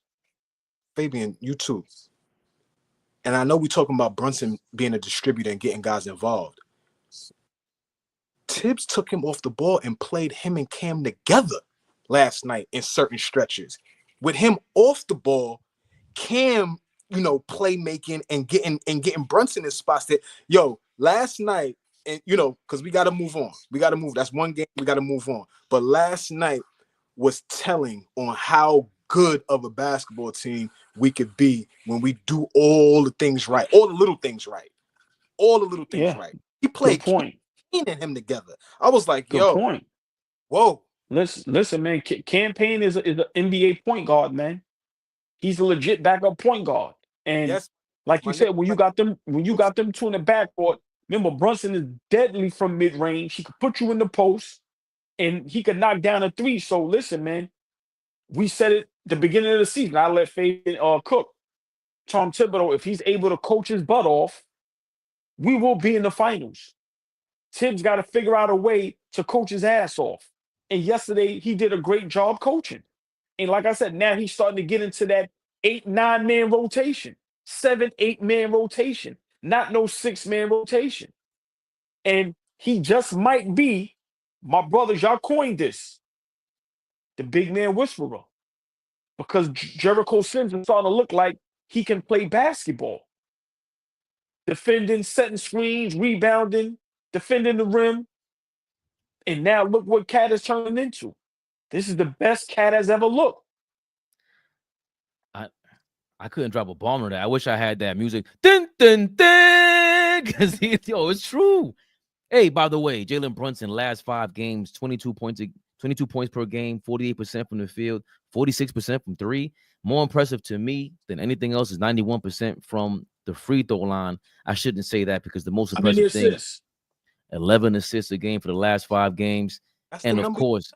Fabian, you too. And I know we're talking about Brunson being a distributor and getting guys involved. Tibbs took him off the ball and played him and Cam together last night in certain stretches. With him off the ball, Cam, playmaking and getting Brunson in spots that, last night, and because we got to move on. We got to move. That's one game. We got to move on. But last night was telling on how good of a basketball team we could be when we do all the things right, all the little things right, right. He played Kane and him together. I was like, good point. Whoa. Listen, man. Campaign is an NBA point guard, man. He's a legit backup point guard. And like you said, when you got them two in the backcourt, remember Brunson is deadly from mid range. He could put you in the post, and he could knock down a three. So listen, man. We said it the beginning of the season. I let Fabian cook. Tom Thibodeau, if he's able to coach his butt off, we will be in the finals. Tibbs got to figure out a way to coach his ass off. And yesterday, he did a great job coaching. And like I said, now he's starting to get into that 8-9 man rotation, 7-8 man rotation, not no 6-man rotation. And he just might be, my brothers, y'all coined this, the big man whisperer. Because Jericho Sims is starting to look like he can play basketball. Defending, setting screens, rebounding, defending the rim. And now look what Cat is turning into. This is the best Cat has ever looked. I couldn't drop a bomb on that. I wish I had that music. Dun, dun, dun! Because it's true. Hey, by the way, Jalen Brunson, last 5 games, 22 points per game, 48% from the field, 46% from 3. More impressive to me than anything else is 91% from the free throw line. I shouldn't say that because the most impressive thing is 11 assists a game for the last 5 games. And of course,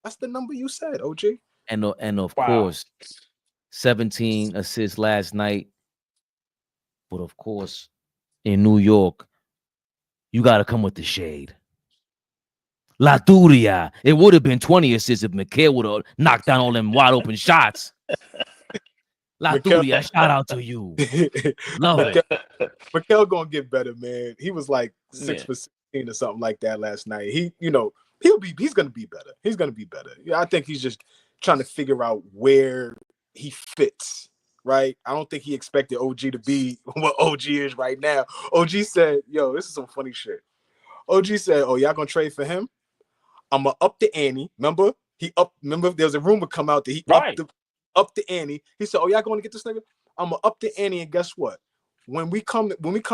that's the number you said, OG. And of course, 17 assists last night. But of course, in New York, you got to come with the shade. La Turia. It would have been 20 assists if Mikhail would have knocked down all them wide open shots. La Turia, shout out to you. Love it. Mikhail gonna get better, man. He was like 6 for 16 or something like that last night. He's gonna be better. He's gonna be better. Yeah, I think he's just trying to figure out where he fits. Right? I don't think he expected OG to be what OG is right now. OG said, "Yo, this is some funny shit." OG said, "Oh, y'all gonna trade for him? I'm gonna up the ante." Remember, there was a rumor come out that he upped the ante. He said, "Oh, y'all going to get this nigga? I'm gonna up the ante, and guess what? When we come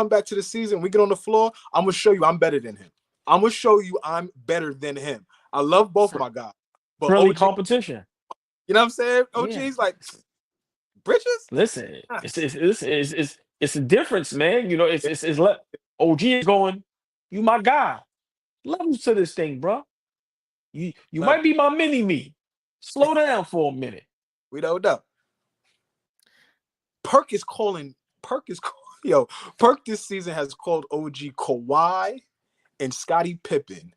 back to the season, we get on the floor. I'm gonna show you I'm better than him. I'm gonna show you I'm better than him. I love both my guys, but friendly competition. You know what I'm saying? OG's like bridges. Listen, it's a difference, man. It's OG is going. You my guy. Levels to this thing, bro. You might be my mini-me. Slow down for a minute. We don't know. Perk this season has called OG Kawhi and Scottie Pippen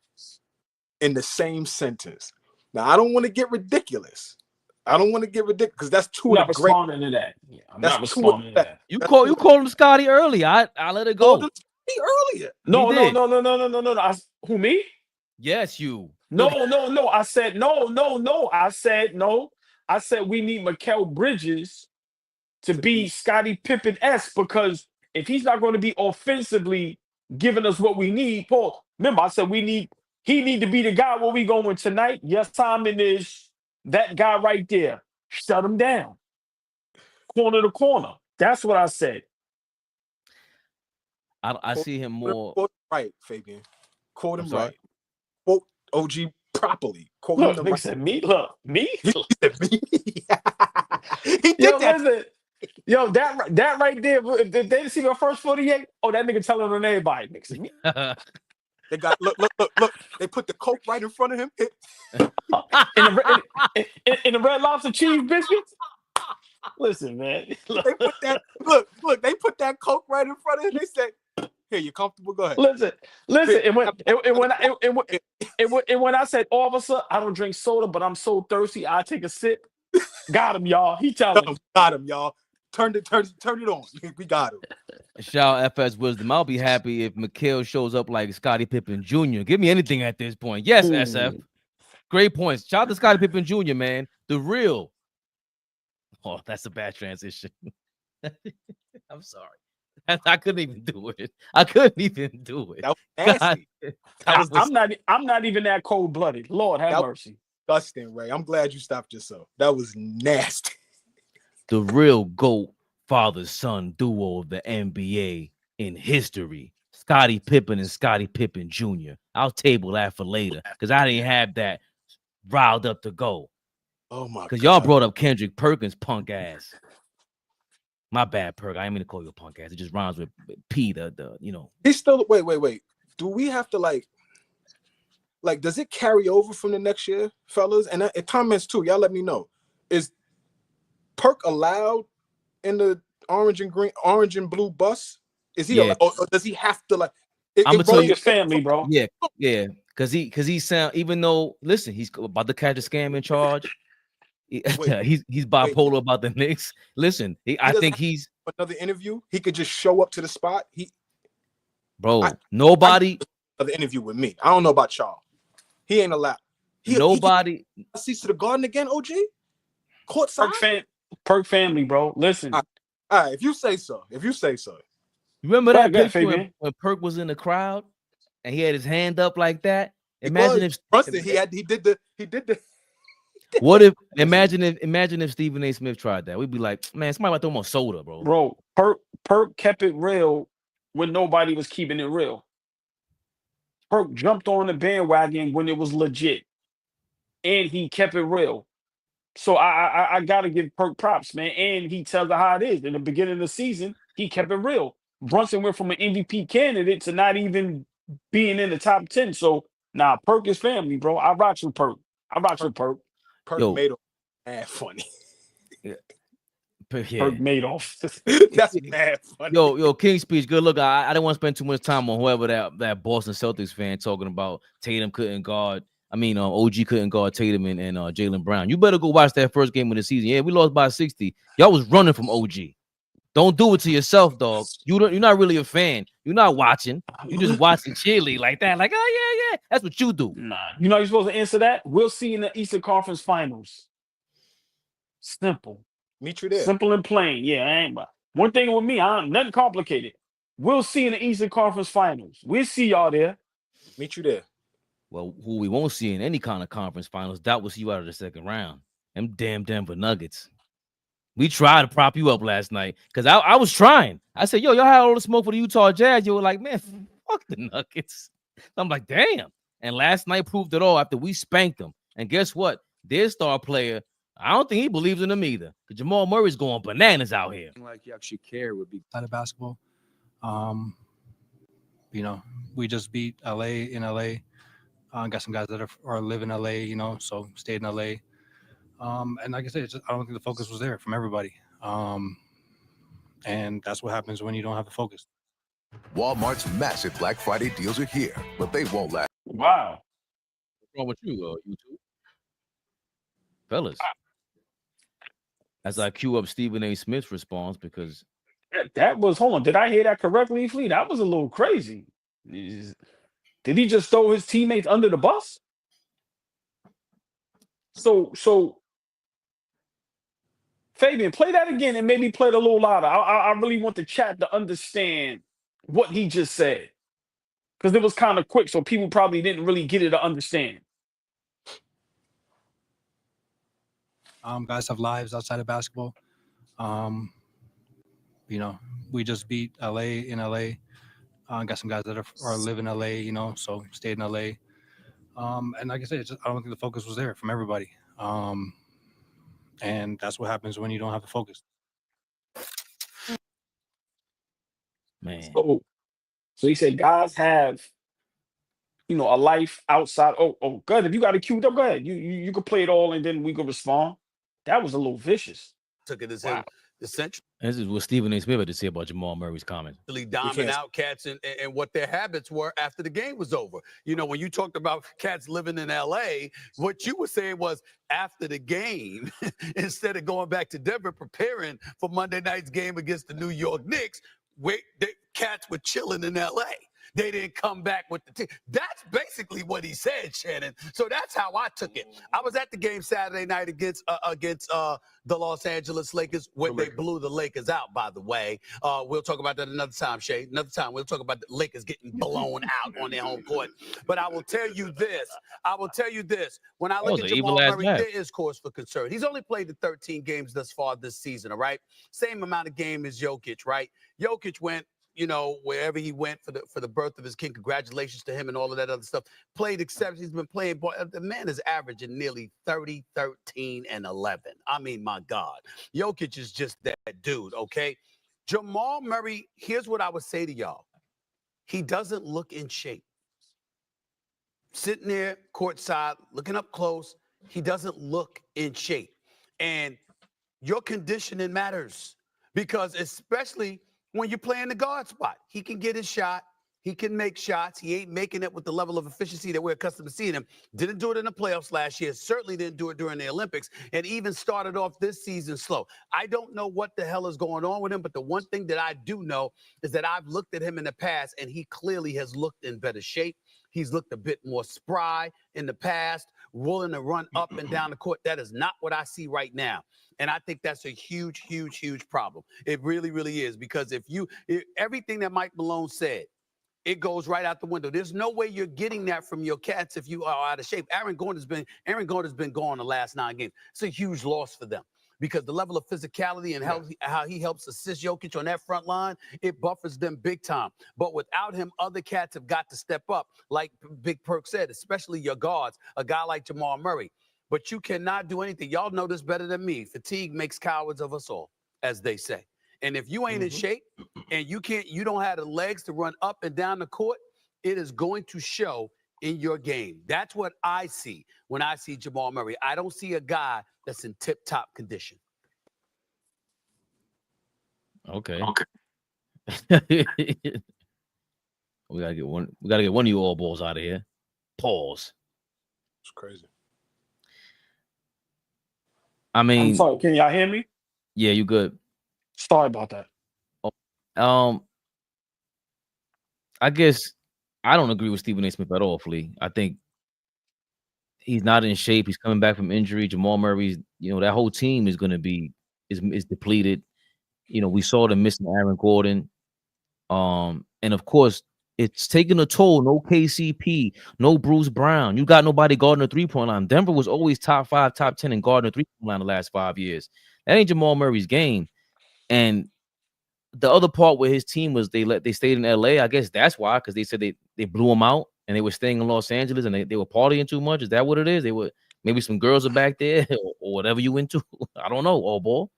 in the same sentence. Now, I don't want to get ridiculous. Because that's two of the great. I'm not responding to that. Yeah, I'm not responding to that. You called him Scotty early. I let it go. Earlier. No. Who, me? Yes, you. No. I said no. I said no. I said we need Mikal Bridges to be Scottie Pippen-esque, because if he's not going to be offensively giving us what we need, Paul, remember I said he need to be the guy where we going tonight. Yes, Simon is that guy right there. Shut him down. Corner to corner. That's what I said. I see him more. Quote right, Fabian. Quote him right. Quote OG properly. Quote him right. Said me. Look, me. He said me. He did that. Listen, that right there. If they didn't see my first 48, that nigga telling on everybody. Nigga, me. They got look. They put the Coke right in front of him. in the Red Lobster cheese biscuits. Listen, man. They put that They put that Coke right in front of him. They said, "Here, you comfortable? Go ahead." Listen. And when I said, "Officer, I don't drink soda, but I'm so thirsty, I take a sip." Got him, y'all. He telling him. Got him, y'all. Turn it on. We got him. Shout out FS Wisdom. I'll be happy if Mikhail shows up like Scottie Pippen Jr. Give me anything at this point. Yes, SF. Great points. Shout out to Scottie Pippen Jr., man. The real. Oh, that's a bad transition. I'm sorry. I couldn't even do it. I couldn't even do it. That was nasty. I'm not even that cold-blooded. Lord have mercy. Disgusting, Ray. I'm glad you stopped yourself. That was nasty. The real GOAT father-son duo of the NBA in history. Scottie Pippen and Scottie Pippen Jr. I'll table that for later because I didn't have that riled up to go. Oh my god. Because y'all brought up Kendrick Perkins punk ass. My bad, Perk. I didn't mean to call you a punk ass. It just rhymes with P, the you know. He's still wait. Do we have to like does it carry over from the next year, fellas? And comments too. Y'all let me know. Is Perk allowed in the orange and blue bus? Is he allowed, or does he have to like I'm gonna tell you his family, bro. Yeah. Because he sound, even though listen, he's about to catch a scam in charge. He's bipolar about the Knicks. Listen, I think he's another interview. He could just show up to the spot. Nobody the interview with me. I don't know about y'all. He ain't allowed. Nobody seats to the Garden again. OG courtside. Perk family, bro. Listen. All right, if you say so. Remember that picture when Perk was in the crowd and he had his hand up like that? Imagine if Brunson, he did the. What if imagine if Stephen A. Smith tried that? We'd be like, man, somebody might throw him on soda, bro. Bro, Perk kept it real when nobody was keeping it real. Perk jumped on the bandwagon when it was legit, and he kept it real. So I gotta give Perk props, man. And he tells her how it is. In the beginning of the season, he kept it real. Brunson went from an MVP candidate to not even being in the top 10. So Perk is family, bro. I rock with Perk. Perk made mad funny. Perk made off. That's mad funny. Yo, King Speech. Good look. I didn't want to spend too much time on whoever that Boston Celtics fan talking about Tatum couldn't guard. I mean, OG couldn't guard Tatum and Jalen Brown. You better go watch that first game of the season. Yeah, we lost by 60. Y'all was running from OG. Don't do it to yourself, dog. You're not really a fan. You're not watching. You just watching cheerlead like that. Like, oh yeah. That's what you do. Nah, you know you're supposed to answer that. We'll see in the Eastern Conference Finals. Simple. Meet you there. Simple and plain. Yeah, I ain't. One thing with me, nothing complicated. We'll see in the Eastern Conference Finals. We'll see y'all there. Meet you there. Well, who we won't see in any kind of conference finals, that will see you out of the second round. Them damn Denver Nuggets. We tried to prop you up last night because I was trying. I said, y'all had all the smoke for the Utah Jazz. You were like, man, fuck the Nuggets. I'm like, damn. And last night proved it all after we spanked them. And guess what? Their star player, I don't think he believes in them either. Because Jamal Murray's going bananas out here. Like you actually care would be out of basketball. We just beat LA in LA. Got some guys that are live in LA, so stayed in LA. And like I said, I don't think the focus was there from everybody. And that's what happens when you don't have the focus. Walmart's massive Black Friday deals are here, but they won't last. Wow. What's wrong with you, YouTube? Fellas. As I cue up Stephen A. Smith's response, because that was, hold on, did I hear that correctly, Fleet? That was a little crazy. Did he just throw his teammates under the bus? So Fabian, play that again and maybe play it a little louder. I really want the chat to understand what he just said. Because it was kind of quick, so people probably didn't really get it to understand. Guys have lives outside of basketball. We just beat LA in LA. Got some guys that are live in LA, so stayed in LA. And like I said, I don't think the focus was there from everybody. And that's what happens when you don't have the focus. Man. So he said guys have, a life outside. Oh, good. If you got it queued up, go ahead. You can play it all and then we can respond. That was a little vicious. Took it as wow. essentially This is what Stephen A. Smith had to say about Jamal Murray's comment. diming out cats and what their habits were after the game was over. You know, when you talked about cats living in L.A., what you were saying was after the game, instead of going back to Denver preparing for Monday night's game against the New York Knicks, cats were chilling in L.A. They didn't come back with the team. That's basically what he said, Shannon. So that's how I took it. I was at the game Saturday night against the Los Angeles Lakers, where they blew the Lakers out, by the way. We'll talk about that another time, Shay. Another time, we'll talk about the Lakers getting blown out on their home court. But I will tell you this. When I look at Jamal Murray, there is cause for concern. He's only played the 13 games thus far this season, all right? Same amount of game as Jokic, right? Jokic went, you know, wherever he went for the birth of his king. Congratulations to him and all of that other stuff. Played exceptions. He's been playing. Boy, the man is averaging nearly 30, 13, and 11. I mean, my God. Jokic is just that dude, okay? Jamal Murray, here's what I would say to y'all. He doesn't look in shape. Sitting there courtside, looking up close, he doesn't look in shape. And your conditioning matters because especially when you're playing the guard spot, he can get his shot. He can make shots. He ain't making it with the level of efficiency that we're accustomed to seeing him. Didn't do it in the playoffs last year. Certainly didn't do it during the Olympics, and even started off this season slow. I don't know what the hell is going on with him, but the one thing that I do know is that I've looked at him in the past, and he clearly has looked in better shape. He's looked a bit more spry in the past, willing to run up and down the court. That is not what I see right now. And I think that's a huge, huge, huge problem. It really, really is. Because everything that Mike Malone said, it goes right out the window. There's no way you're getting that from your cats if you are out of shape. Aaron Gordon has been gone the last 9 games. It's a huge loss for them. Because the level of physicality and how he helps assist Jokic on that front line, it buffers them big time. But without him, other cats have got to step up, like Big Perk said, especially your guards, a guy like Jamal Murray. But you cannot do anything. Y'all know this better than me. Fatigue makes cowards of us all, as they say. And if you ain't in shape and you don't have the legs to run up and down the court, it is going to show in your game. That's what I see when I see Jamal Murray. I don't see a guy that's in tip-top condition. Okay. We gotta get one of you all balls out of here. Pause. It's crazy. I mean, I'm sorry, can y'all hear me? Yeah, you good. Sorry about that. I guess I don't agree with Stephen A. Smith at all, Flea. I think he's not in shape. He's coming back from injury. Jamal Murray's, that whole team is going to be is depleted. We saw them missing Aaron Gordon. And of course, it's taking a toll. No KCP, no Bruce Brown. You got nobody guarding the three-point line. Denver was always top 5, top 10 in guarding the three-point line the last 5 years. That ain't Jamal Murray's game. And the other part where his team was they stayed in LA. I guess that's why, because they said they blew him out and they were staying in Los Angeles and they were partying too much. Is that what it is? They were maybe some girls are back there or whatever you into. I don't know, AllBall.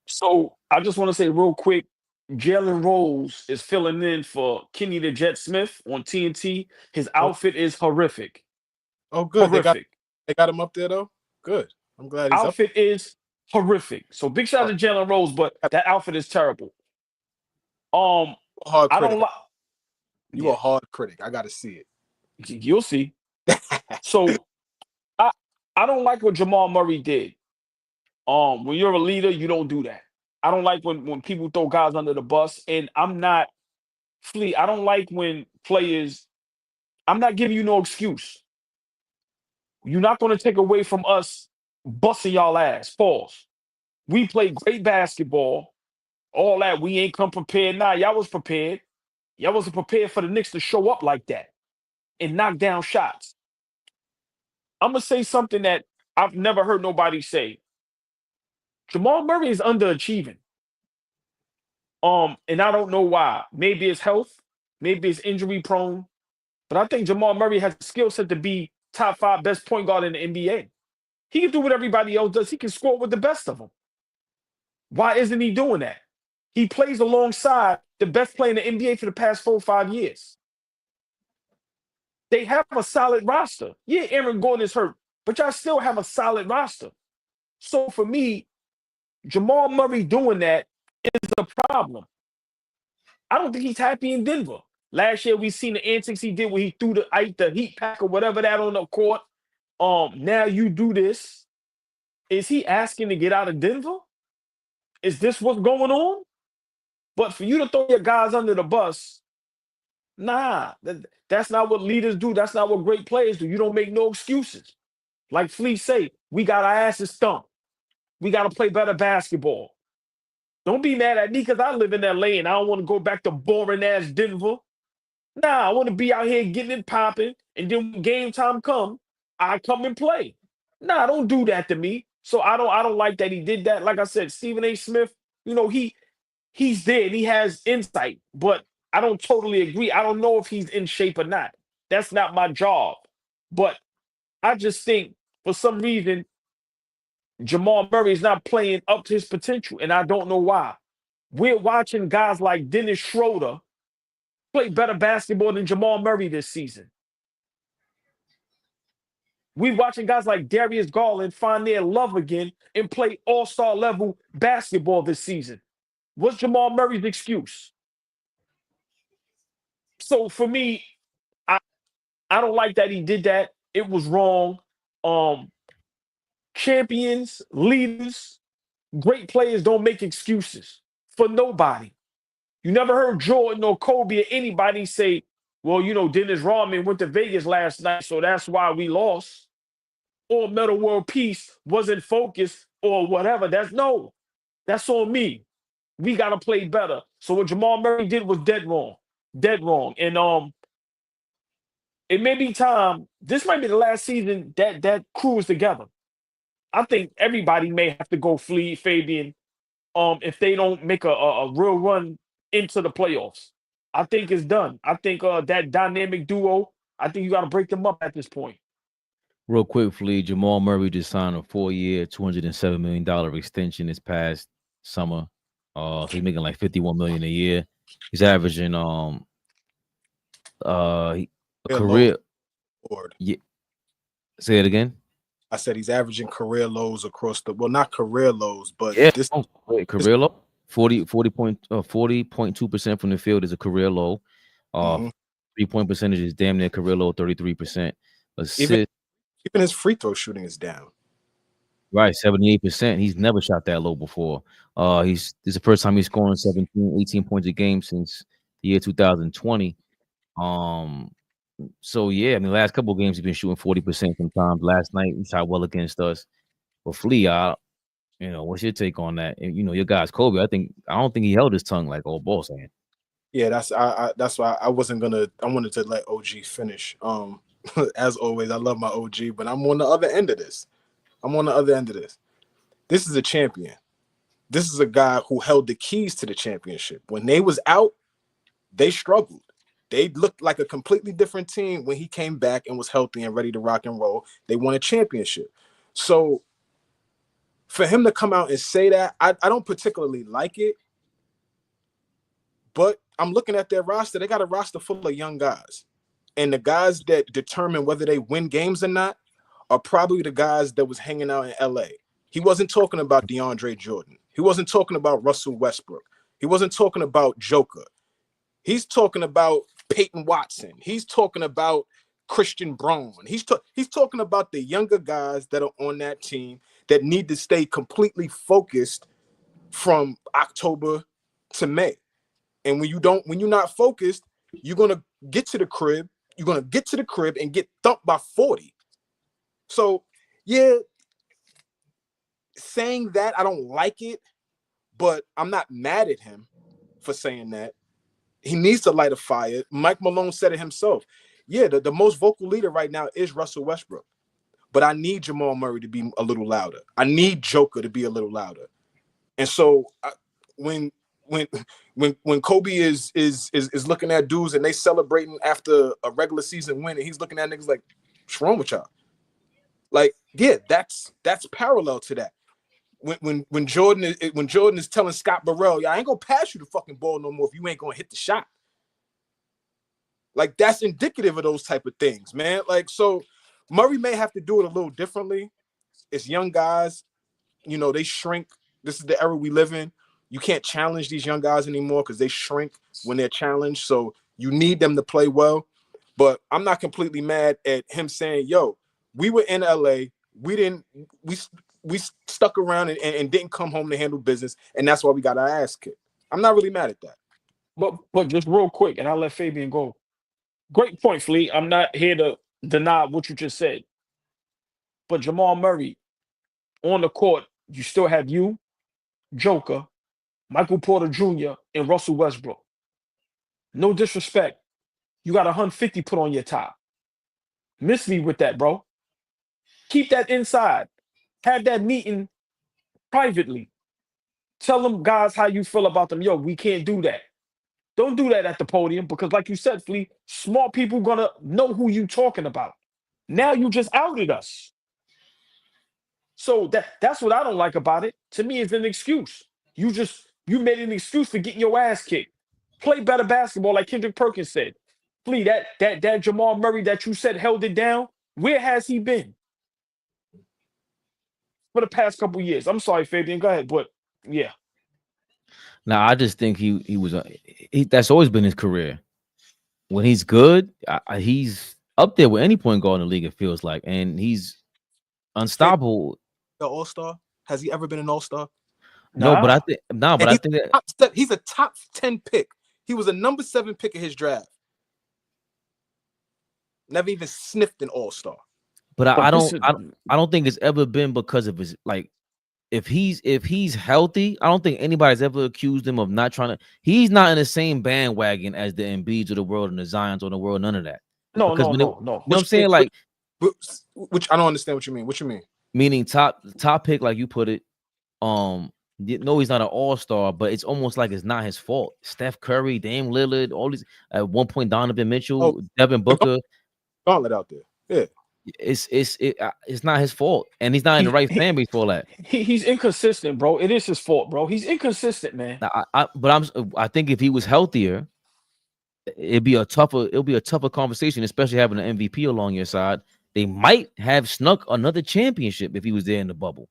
So I just want to say real quick, Jalen Rose is filling in for Kenny the Jet Smith on TNT. His outfit is horrific. Oh, good. Horrific. They got him up there though. Good. I'm glad he's outfit is horrific. So big shout out to Jalen Rose, but that outfit is terrible. Hard critic. I don't like. You a hard critic. I got to see it. You'll see. So I don't like what Jamal Murray did. When you're a leader, you don't do that. I don't like when people throw guys under the bus, and I'm not Flea. I don't like when players. I'm not giving you no excuse. You're not going to take away from us busting y'all ass. Pause. We played great basketball. All that. We ain't come prepared. Nah, y'all was prepared. Y'all wasn't prepared for the Knicks to show up like that and knock down shots. I'm going to say something that I've never heard nobody say. Jamal Murray is underachieving. And I don't know why. Maybe it's health. Maybe it's injury prone. But I think Jamal Murray has the skill set to be top 5 best point guard in the NBA. He can do what everybody else does. He can score with the best of them. Why isn't he doing that? He plays alongside the best player in the NBA for the past 4 or 5 years. They have a solid roster. Yeah, Aaron Gordon is hurt, but y'all still have a solid roster. So for me, Jamal Murray doing that is a problem. I don't think he's happy in Denver. Last year we seen the antics he did when he threw the heat pack or whatever that on the court. Now you do this. Is he asking to get out of Denver? Is this what's going on? But for you to throw your guys under the bus, nah, that's not what leaders do. That's not what great players do. You don't make no excuses. Like Flea say, we got our asses thumped. We got to play better basketball. Don't be mad at me because I live in LA and I don't want to go back to boring ass Denver. Nah, I want to be out here getting it popping, and then when game time come, I come and play. Nah, don't do that to me. So I don't like that he did that. Like I said, Stephen A. Smith, he's there and he has insight, but I don't totally agree. I don't know if he's in shape or not. That's not my job. But I just think for some reason Jamal Murray is not playing up to his potential, and I don't know why. We're watching guys like Dennis Schroeder play better basketball than Jamal Murray this season. We're watching guys like Darius Garland find their love again and play all-star level basketball this season. What's Jamal Murray's excuse? So for me, I don't like that he did that. It was wrong. Champions, leaders, great players don't make excuses for nobody. You never heard Jordan or Kobe or anybody say, well, Dennis Rodman went to Vegas last night, so that's why we lost. Or Metal World Peace wasn't focused or whatever. That's on me. We got to play better. So what Jamal Murray did was dead wrong. Dead wrong. And it may be time. This might be the last season that crew is together. I think everybody may have to go flee Fabian if they don't make a real run into the playoffs. I think it's done. I think that dynamic duo, I think you got to break them up at this point. Real quick, Flea, Jamal Murray just signed a 4-year, $207 million extension this past summer. So he's making like $51 million a year. He's averaging career. Yeah. Say it again. I said he's averaging career lows across not career lows, but career low. 40.2% from the field is a career low. 3-point percentage is damn near career low, 33%. Even his free throw shooting is down. Right, 78%. He's never shot that low before. This is the first time he's scoring 17, 18 points a game since the year 2020. So yeah, I mean, last couple of games he's been shooting 40% sometimes. Last night he shot well against us. But Flea, what's your take on that? And your guy's Kobe. I don't think he held his tongue like AllBall saying. Yeah, that's why I wasn't gonna. I wanted to let OG finish. As always, I love my OG, but I'm on the other end of this. This is a champion. This is a guy who held the keys to the championship. When they was out, they struggled. They looked like a completely different team when he came back and was healthy and ready to rock and roll. They won a championship. So for him to come out and say that, I don't particularly like it. But I'm looking at their roster. They got a roster full of young guys. And the guys that determine whether they win games or not are probably the guys that was hanging out in LA. He wasn't talking about DeAndre Jordan. He wasn't talking about Russell Westbrook. He wasn't talking about Joker. He's talking about Peyton Watson. He's talking about Christian Braun. He's talking about the younger guys that are on that team that need to stay completely focused from October to May. And when you're not focused, you're gonna get to the crib. You're gonna get to the crib and get thumped by 40. So yeah, saying that I don't like it, but I'm not mad at him for saying that. He needs to light a fire. Mike Malone said it himself. Yeah, the most vocal leader right now is Russell Westbrook. But I need Jamal Murray to be a little louder. I need Joker to be a little louder. And so when Kobe is looking at dudes and they celebrating after a regular season win, and he's looking at niggas like, what's wrong with y'all? Like, yeah, that's parallel to that. When Jordan is telling Scott Burrell, I ain't gonna pass you the fucking ball no more if you ain't gonna hit the shot. Like, that's indicative of those type of things, man. Like, so Murray may have to do it a little differently. It's young guys, they shrink This is the era we live in. You can't challenge these young guys anymore because they shrink when they're challenged. So you need them to play well. But I'm not completely mad at him saying, yo, we were in LA. We stuck around and didn't come home to handle business. And that's why we got our ass kicked. I'm not really mad at that. But just real quick, and I'll let Fabian go. Great point, Fleet. I'm not here to deny what you just said. But Jamal Murray, on the court, you still have you, Joker, Michael Porter Jr., and Russell Westbrook. No disrespect. You got 150 put on your top. Miss me with that, bro. Keep that inside. Have that meeting privately. Tell them guys how you feel about them. Yo, we can't do that. Don't do that at the podium because, like you said, Flea, smart people gonna know who you talking about. Now you just outed us. So that's what I don't like about it. To me, it's an excuse. You made an excuse for getting your ass kicked. Play better basketball, like Kendrick Perkins said. Flea, that Jamal Murray that you said held it down, where has he been for the past couple years? I'm sorry, Fabian, go ahead, but yeah. Now, I just think he was that's always been his career. When he's good, he's up there with any point guard in the league, it feels like, and he's unstoppable. The All-Star? Has he ever been an All-Star? No, but I think that he's a top 10 pick. He was a number 7 pick in his draft. Never even sniffed an All-Star. But I don't think it's ever been because of his, like, if he's healthy, I don't think anybody's ever accused him of not trying to. He's not in the same bandwagon as the Embiids of the world and the Zions of the world. None of that. No. You know what I'm saying? Like, which I don't understand what you mean. What you mean? Meaning top pick, like you put it. No, he's not an all-star, but it's almost like it's not his fault. Steph Curry, Dame Lillard, all these. At one point, Donovan Mitchell, Devin Booker, gauntlet out there. Yeah, it's not his fault, and he's not in the right fan base for all that. He's inconsistent, bro. It is his fault, bro. He's inconsistent, man. I think if he was healthier, it'll be a tougher conversation, especially having an MVP along your side. They might have snuck another championship if he was there in the bubble.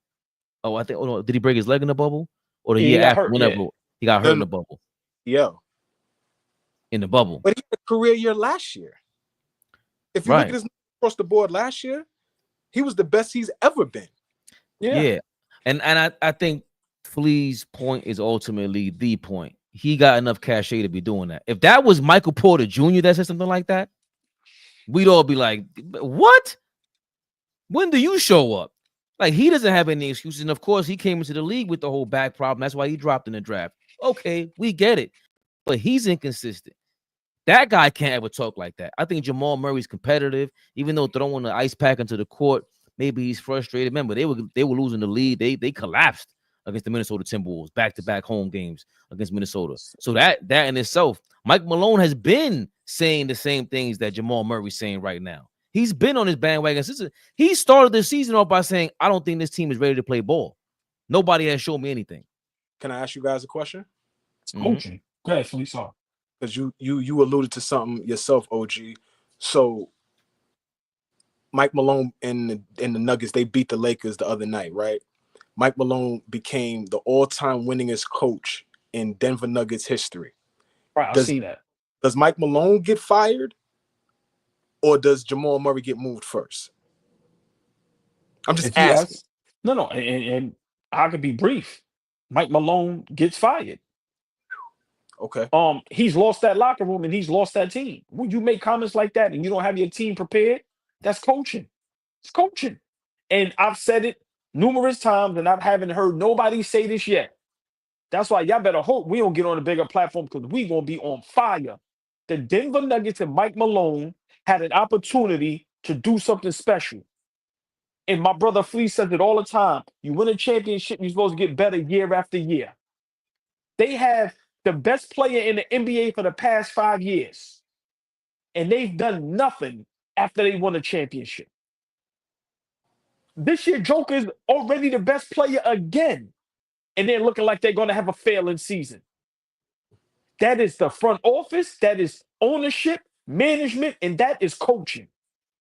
Oh, I think. Oh no, did he break his leg in the bubble? Or the year after? Whenever he got hurt in the bubble. Yeah, in the bubble. But he had a career year last year. If you look at his across the board last year, he was the best he's ever been. Yeah. And I think Flea's point is ultimately the point. He got enough cachet to be doing that. If that was Michael Porter Jr. that said something like that, we'd all be like, what? When do you show up? Like, he doesn't have any excuses. And of course, he came into the league with the whole back problem. That's why he dropped in the draft. Okay, we get it. But he's inconsistent. That guy can't ever talk like that. I think Jamal Murray's competitive, even though throwing the ice pack into the court, maybe he's frustrated. Remember, they were losing the lead. They collapsed against the Minnesota Timberwolves, back-to-back home games against Minnesota. So that in itself, Mike Malone has been saying the same things that Jamal Murray's saying right now. He's been on his bandwagon since he started the season off by saying, I don't think this team is ready to play ball. Nobody has shown me anything. Can I ask you guys a question? Coaching. Go ahead, Felice. Because you alluded to something yourself, OG. So Mike Malone and the Nuggets, they beat the Lakers the other night, right? Mike Malone became the all-time winningest coach in Denver Nuggets history. Right, I see that. Does Mike Malone get fired, or does Jamal Murray get moved first? I'm just asking. No, and I could be brief. Mike Malone gets fired. Okay. He's lost that locker room and he's lost that team. When you make comments like that and you don't have your team prepared, that's coaching. It's coaching. And I've said it numerous times, and I haven't heard nobody say this yet. That's why y'all better hope we don't get on a bigger platform, because we gonna be on fire. The Denver Nuggets and Mike Malone had an opportunity to do something special. And my brother Flea says it all the time. You win a championship, you're supposed to get better year after year. They have the best player in the NBA for the past 5 years. And they've done nothing after they won a championship. This year, Joker is already the best player again. And they're looking like they're going to have a failing season. That is the front office, that is ownership, management, and that is coaching.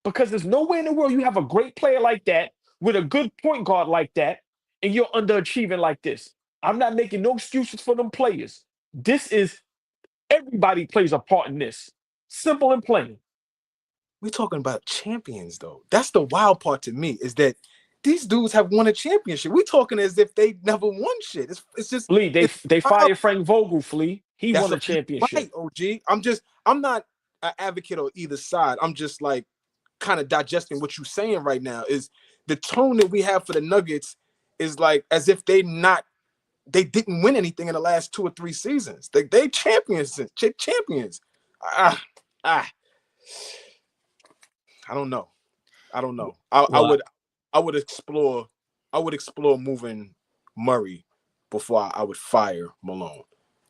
Because there's nowhere in the world you have a great player like that with a good point guard like that, and you're underachieving like this. I'm not making no excuses for them players. This is everybody plays a part in this. Simple and plain. We're talking about champions, though. That's the wild part to me, is that these dudes have won a championship. We're talking as if they never won shit. It's just Flea, they fired Frank Vogel, Flea. He That's won a championship. Right, OG. I'm not an advocate on either side. I'm just like kind of digesting what you're saying right now. Is the tone that we have for the Nuggets is like as if they didn't win anything in the last 2 or 3 seasons. They champions. I don't know. I would explore moving Murray before I would fire Malone.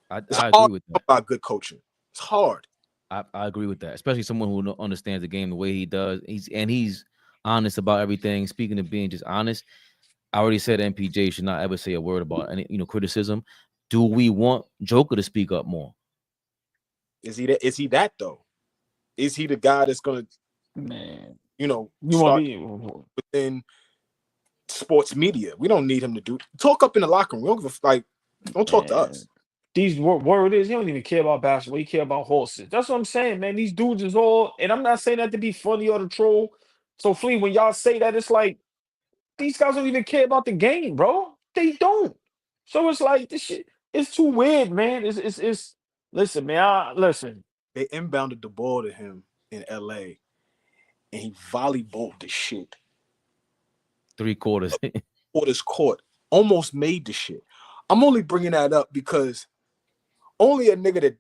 I agree with that. About good coaching. It's hard. I agree with that, especially someone who understands the game the way he does. He's honest about everything. Speaking of being just honest, I already said MPJ should not ever say a word about any criticism. Do we want Joker to speak up more? Is he that though? Is he the guy that's gonna start within sports media? We don't need him to talk up in the locker room. We don't give a, don't talk to us. These word is he don't even care about basketball. He care about horses. That's what I'm saying, man. These dudes is all, and I'm not saying that to be funny or to troll. So Flea, when y'all say that, it's like these guys don't even care about the game, bro. They don't. So it's like this shit. It's too weird, man. It's listen, man. Listen. They inbounded the ball to him in LA, and he volleyballed the shit. 3 quarters. Quarters court. Almost made the shit. I'm only bringing that up because only a nigga that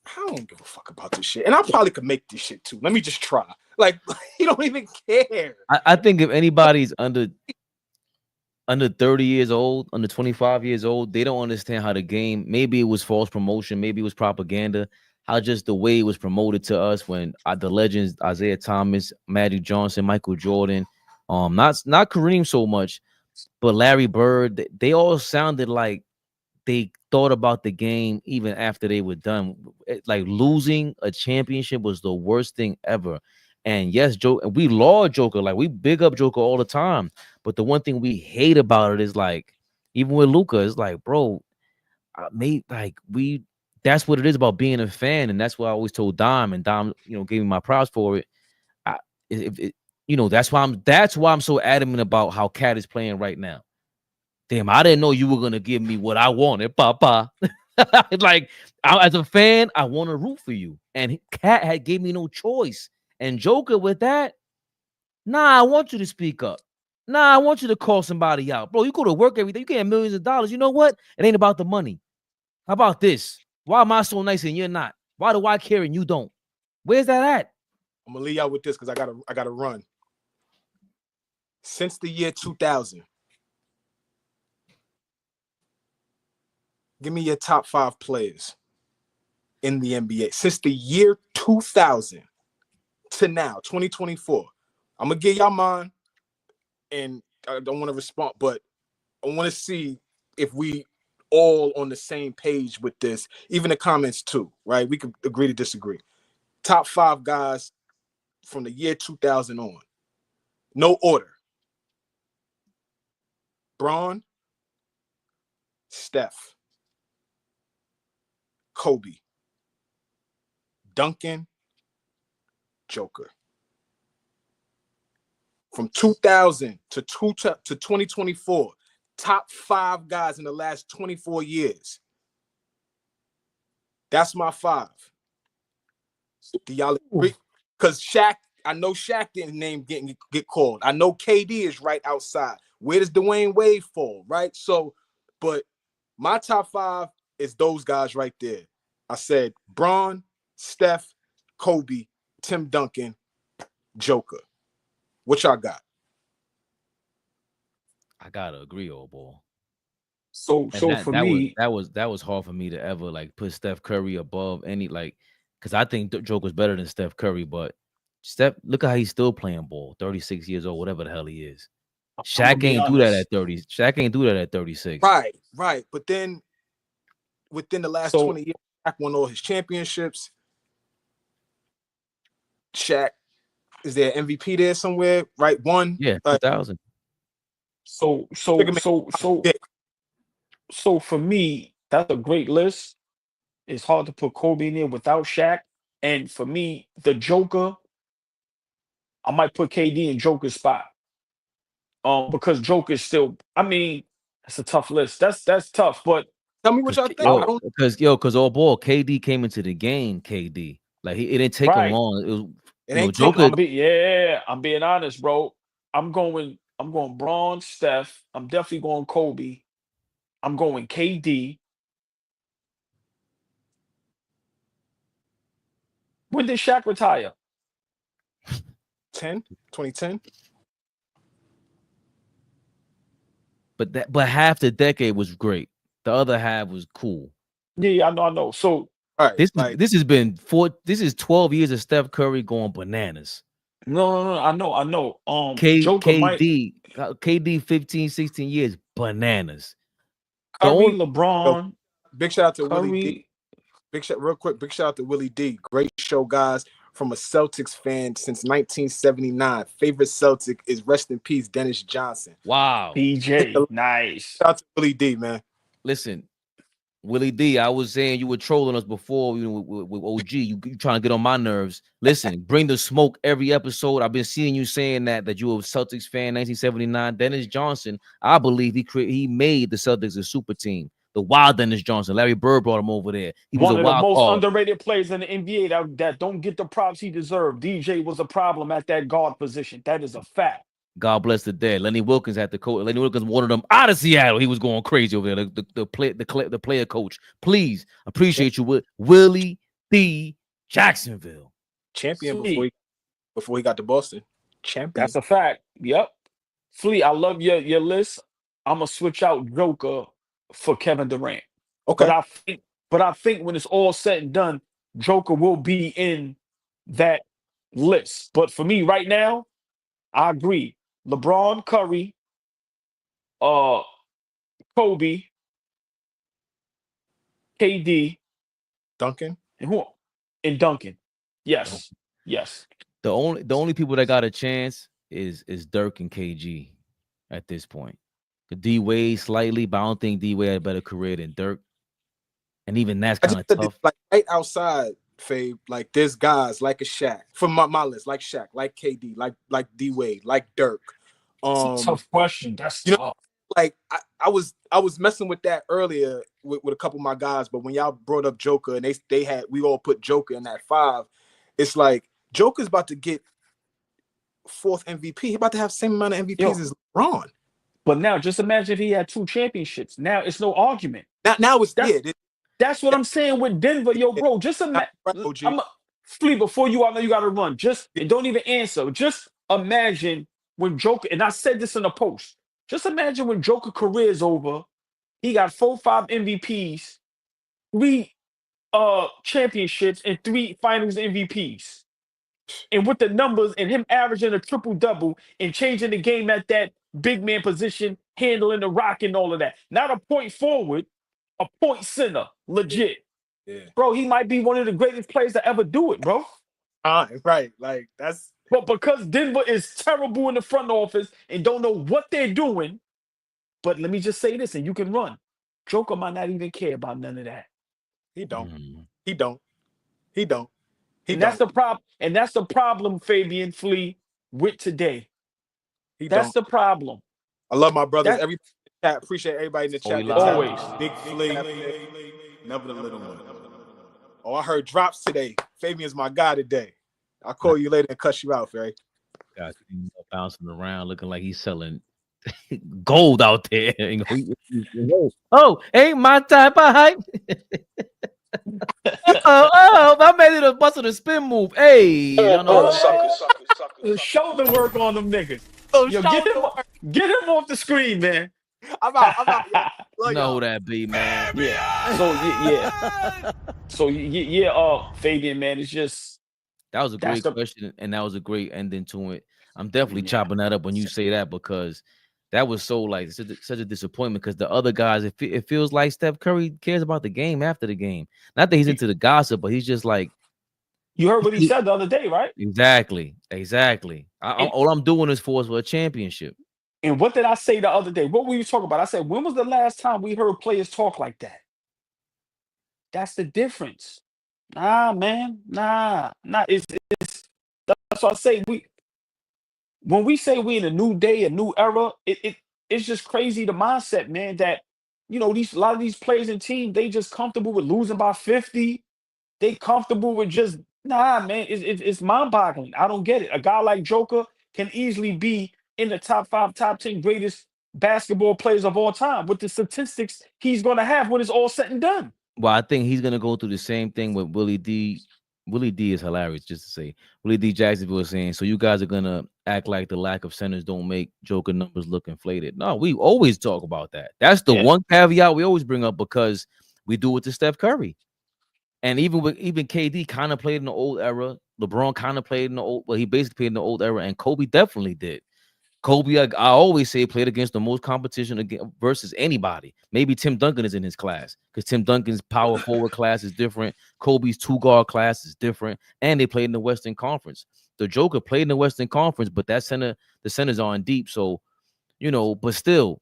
I don't give a fuck about this shit. And I probably could make this shit too. Let me just try. Like, you don't even care. I think if anybody's under 30 years old, under 25 years old, they don't understand how the game, maybe it was false promotion, maybe it was propaganda, how just the way it was promoted to us when the legends, Isaiah Thomas, Magic Johnson, Michael Jordan, not Kareem so much, but Larry Bird, they all sounded like they thought about the game even after they were done. Like losing a championship was the worst thing ever. And yes, we laud Joker, like we big up Joker all the time. But the one thing we hate about it is like, even with Luka, it's like, bro, that's what it is about being a fan, and that's what I always told Dom, and Dom, gave me my props for it. That's why I'm so adamant about how Cat is playing right now. Damn, I didn't know you were gonna give me what I wanted, Papa. Like, as a fan, I want to root for you, and Cat had gave me no choice. And Joker with that, I want you to speak up. I want you to call somebody out, bro. You go to work every day, you get millions of dollars. You know what? It ain't about the money. How about this? Why am I so nice and you're not? Why do I care and you don't? Where's that at? I'm gonna leave y'all with this because I gotta run. Since the year 2000, give me your top 5 players in the NBA. Since the year 2000 to now, 2024. I'm gonna give y'all mine, and I don't want to respond, but I want to see if we all on the same page with this, even the comments too, right? We could agree to disagree. Top 5 guys from the year 2000 on. No order. Bron, Steph, Kobe, Duncan, Joker. From 2000 to 2024, top 5 guys in the last 24 years. That's my 5. Do y'all agree? Because Shaq, I know Shaq didn't get called. I know KD is right outside. Where does Dwayne Wade fall, right? So, but my top 5 is those guys right there. I said Bron, Steph, Kobe, Tim Duncan, Joker. What y'all got? I gotta agree, old boy. So for me, that was hard for me to ever like put Steph Curry above any, like, because I think Joker's better than Steph Curry, but Steph, look at how he's still playing ball, 36 years old, whatever the hell he is. Shaq ain't do that at 30. Shaq ain't do that at 36. Right. But then within the last 20 years, Shaq won all his championships. Shaq, is there an MVP there somewhere? Right, 1. Yeah, 2000. So So for me, that's a great list. It's hard to put Kobe in there without Shaq. And for me, the Joker, I might put KD in Joker's spot. Because Joker is still. I mean, that's a tough list. That's tough. But Tell me what y'all think. I don't. Because all ball, KD came into the game. KD, like it didn't take him right, long. It was, It you know, ain't taking. Joker. I'm being honest, bro. I'm going Braun, Steph. I'm definitely going Kobe. I'm going KD. When did Shaq retire? 2010. But half the decade was great. The other half was cool. Yeah, I know. So All right, this has been 12 years of Steph Curry going bananas. no, I know. Joker KD 15, 16 years bananas. Curry, LeBron, big shout out to Curry. Willie D. Big shout out to Willie D. Great show, guys. From a Celtics fan since 1979. Favorite Celtic is rest in peace, Dennis Johnson. Wow. PJ, nice. Shout out to Willie D, man. Listen, Willie D, I was saying you were trolling us before, you know, with OG. You trying to get on my nerves. Listen, bring the smoke every episode. I've been seeing you saying that you were a Celtics fan, 1979. Dennis Johnson, I believe he made the Celtics a super team. The wild Dennis Johnson. Larry Bird brought him over there. He was one a of the wild most card. underrated players in the NBA that don't get the props he deserved. DJ was a problem at that guard position. That is a fact. God bless the dead. Lenny Wilkins had the coach. Lenny Wilkins wanted him out of Seattle. He was going crazy over there. The player coach. Please appreciate you, Willie D. Jacksonville. Champion before he got to Boston. Champion. That's a fact. Yep. Flea, I love your list. I'm gonna switch out Joker for Kevin Durant. Okay. But I think when it's all said and done, Joker will be in that list. But for me right now, I agree. LeBron, Curry, Kobe, KD, Duncan, and Duncan. Yes. The only people that got a chance is Dirk and KG at this point. D Wade slightly, but I don't think D Wade had a better career than Dirk. And even that's kind of tough. Like right outside, Fabe, like there's guys like a Shaq from my list, like Shaq, like KD, like D Wade, like Dirk. That's a tough question. That's you tough. know, like I was messing with that earlier with a couple of my guys, but when y'all brought up Joker and we all put Joker in that 5, it's like Joker's about to get 4th MVP. He's about to have the same amount of MVPs as LeBron. But now just imagine if he had 2 championships. Now it's no argument. Now it's That's what I'm saying with Denver, yo, bro. Just imagine. Flea, before you, I know you got to run. Don't even answer. Just imagine when Joker, and I said this in a post. Just imagine when Joker career is over. He got 4, 5 MVPs, 3 championships, and 3 Finals MVPs. And with the numbers and him averaging a triple-double and changing the game at that big man position, handling the rock and all of that. Not a point forward. A point center, legit. Yeah. Bro, he might be one of the greatest players to ever do it, bro. Right. Like that's. But because Denver is terrible in the front office and don't know what they're doing, but let me just say this, and you can run. Joker might not even care about none of that. He don't. That's the problem. And that's the problem, Fabian Flea, with today. That's the problem. I love my brothers. I appreciate everybody in the chat. Always. Big Flea, never the little one. Oh, I heard drops today. Fabian's my guy today. I'll call you later and cuss you out, Ferry. Got bouncing around looking like he's selling gold out there. Oh, ain't my type of hype. I'm ready to bust a spin move. Hey, shoulder work on them niggas. Yo, get him off the screen, man. I'm out. Know that be, man. Yeah. So Fabian, man, it's just that was a great question, and that was a great ending to it. I'm definitely chopping that up when you say that, because that was so like such a disappointment, because the other guys, it feels like Steph Curry cares about the game after the game. Not that he's into the gossip, but he's just like, you heard what he said the other day, right? Exactly. All I'm doing is for a championship. And what did I say the other day? What were you talking about? I said, when was the last time we heard players talk like that? That's the difference. Nah, man. Nah. It's that's what I say. When we say we in a new day, a new era, it's just crazy the mindset, man, that a lot of these players and teams, they just comfortable with losing by 50. They comfortable with just man. It's mind-boggling. I don't get it. A guy like Joker can easily be in the top 5, top 10 greatest basketball players of all time with the statistics he's gonna have when it's all said and done. Well, I think he's gonna go through the same thing with Willie D. Willie D is hilarious, just to say. Willie D. Jacksonville is saying, so you guys are gonna act like the lack of centers don't make Joker numbers look inflated. No, we always talk about that. That's the one caveat we always bring up because we do it to Steph Curry. And even KD kind of played in the old era. LeBron kind of played in the old, well, he basically played in the old era, and Kobe definitely did. Kobe, I always say, played against the most competition versus anybody. Maybe Tim Duncan is in his class because Tim Duncan's power forward class is different. Kobe's 2-guard class is different, and they played in the Western Conference. The Joker played in the Western Conference, but the centers aren't deep. So, but still,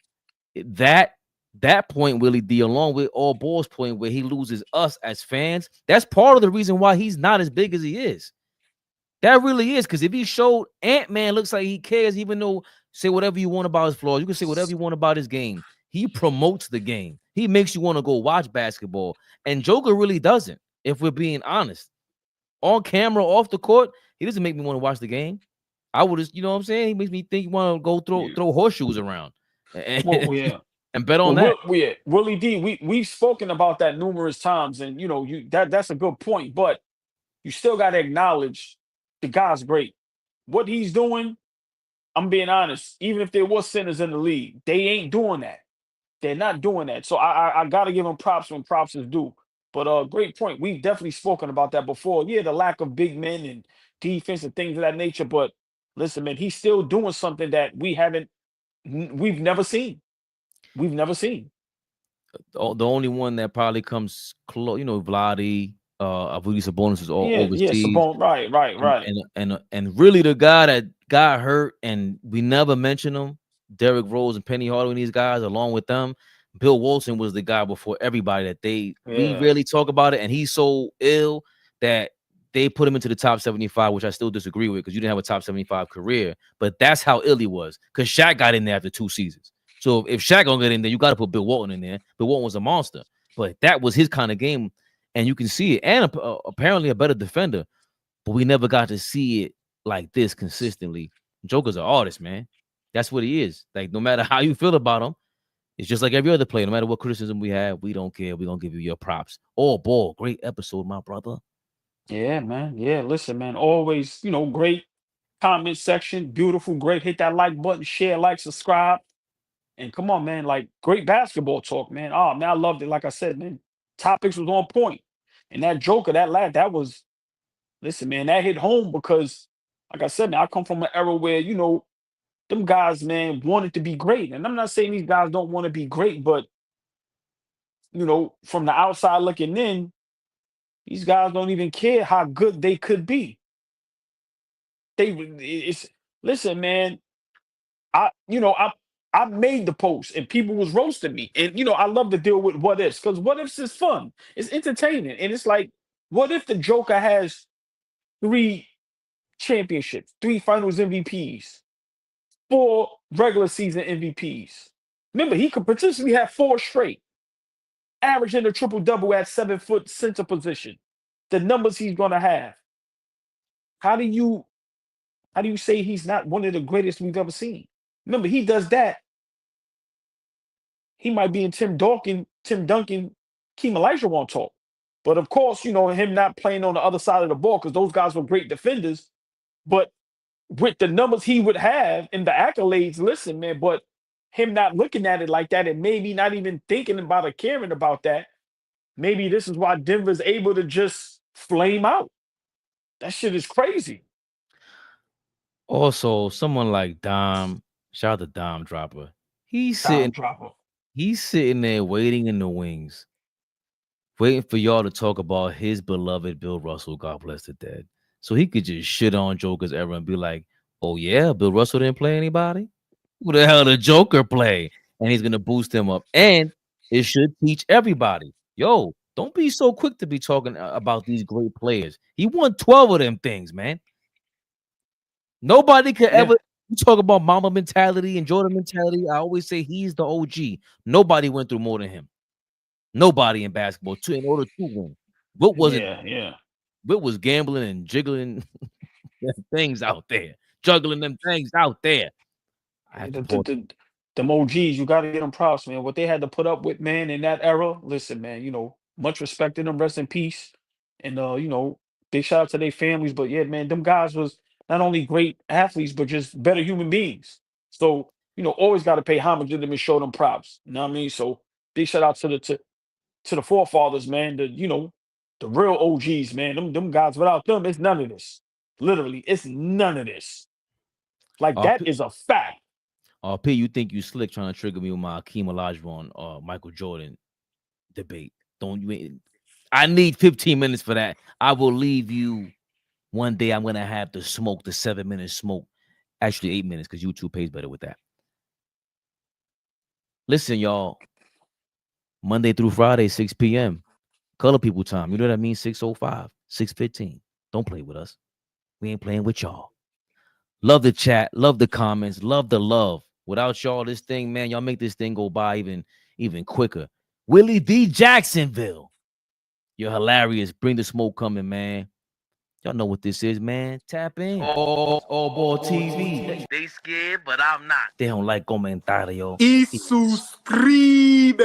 that point, Willie D, along with AllBall's point where he loses us as fans, that's part of the reason why he's not as big as he is. That really is, because if he showed Ant-Man looks like he cares, even though say whatever you want about his flaws, you can say whatever you want about his game. He promotes the game. He makes you want to go watch basketball. And Joker really doesn't, if we're being honest. On camera, off the court, he doesn't make me want to watch the game. I would just, you know what I'm saying? He makes me think you want to go throw horseshoes around. And, and bet on that. Willie D, we've spoken about that numerous times, and that's a good point, but you still got to acknowledge the guy's great. What he's doing, I'm being honest, even if there was centers in the league, they ain't doing that. They're not doing that. So I got to give him props when props is due. But great point. We've definitely spoken about that before. Yeah, the lack of big men and defense and things of that nature. But listen, man, he's still doing something that we've never seen. We've never seen. The only one that probably comes close, Vladi, Avudi Sabonis is all overseas. Right. And really the guy that got hurt and we never mention him, Derrick Rose and Penny Hardaway, these guys, along with them, Bill Walton was the guy before everybody that we rarely talk about it, and he's so ill that they put him into the top 75, which I still disagree with because you didn't have a top 75 career, but that's how ill he was because Shaq got in there after 2 seasons. So if Shaq gonna get in there, you got to put Bill Walton in there. Bill Walton was a monster, but that was his kind of game, and you can see it. And apparently a better defender, but we never got to see it like this consistently. Joker's an artist, man. That's what he is. Like, no matter how you feel about him, it's just like every other player. No matter what criticism we have, we don't care. We're gonna give you your props. AllBall, great episode, my brother. Yeah, man. Yeah, listen, man. Always, great comment section. Beautiful, great. Hit that like button, share, like, subscribe. And come on, man, like great basketball talk, man. Oh, man, I loved it. Like I said, man, topics was on point. And that Joker, that was, listen, man, that hit home because, like I said, man, I come from an era where, them guys, man, wanted to be great. And I'm not saying these guys don't want to be great, but, from the outside looking in, these guys don't even care how good they could be. Listen, man, I made the post and people was roasting me. And I love to deal with what ifs because what ifs is fun. It's entertaining. And it's like, what if the Joker has 3 championships, 3 finals MVPs, 4 regular season MVPs? Remember, he could potentially have 4 straight, averaging a triple-double at 7-foot center position. The numbers he's gonna have. How do you say he's not one of the greatest we've ever seen? Remember, he does that. He might be in Tim Duncan, Keem Olajuwon talk. But of course, him not playing on the other side of the ball because those guys were great defenders. But with the numbers he would have and the accolades, listen, man, but him not looking at it like that and maybe not even thinking about or caring about that, maybe this is why Denver's able to just flame out. That shit is crazy. Also, someone like Dom, shout out to Dom Dropper. He's sitting there waiting in the wings, waiting for y'all to talk about his beloved Bill Russell, God bless the dead. So he could just shit on Joker's era and be like, oh yeah, Bill Russell didn't play anybody? Who the hell the Joker play? And he's gonna boost him up. And it should teach everybody. Yo, don't be so quick to be talking about these great players. He won 12 of them things, man. Nobody could ever talk about Mamba mentality and Jordan mentality. I always say he's the OG. Nobody went through more than him. Nobody in basketball in order to win. What was it? What was gambling and jiggling things out there, juggling them things out there? Them OGs, you got to get them props, man. What they had to put up with, man, in that era. Listen, man, you know, much respect to them. Rest in peace. And you know, big shout out to their families. But yeah, man, them guys was not only great athletes, but just better human beings. So, you know, always got to pay homage to them and show them props. You know what I mean? So big shout out to the forefathers, man. The real OGs, man. Them guys, without them, it's none of this. Literally, it's none of this. Like that is a fact. P, you think you slick trying to trigger me with my Akeem Olajuwon Michael Jordan debate? Don't you? I need 15 minutes for that. I will leave you. One day I'm gonna have to smoke the 7-minute smoke. Actually, 8 minutes because YouTube pays better with that. Listen, y'all. Monday through Friday, 6 p.m. Color people time. You know what I mean? 6:05, 6:15. Don't play with us. We ain't playing with y'all. Love the chat, love the comments, love the love. Without y'all, this thing, man, y'all make this thing go by even quicker. Willie D. Jacksonville. You're hilarious. Bring the smoke coming, man. Y'all know what this is, man. Tap in. AllBall TV. They scared, but I'm not. They don't like comentario. Y suscribe.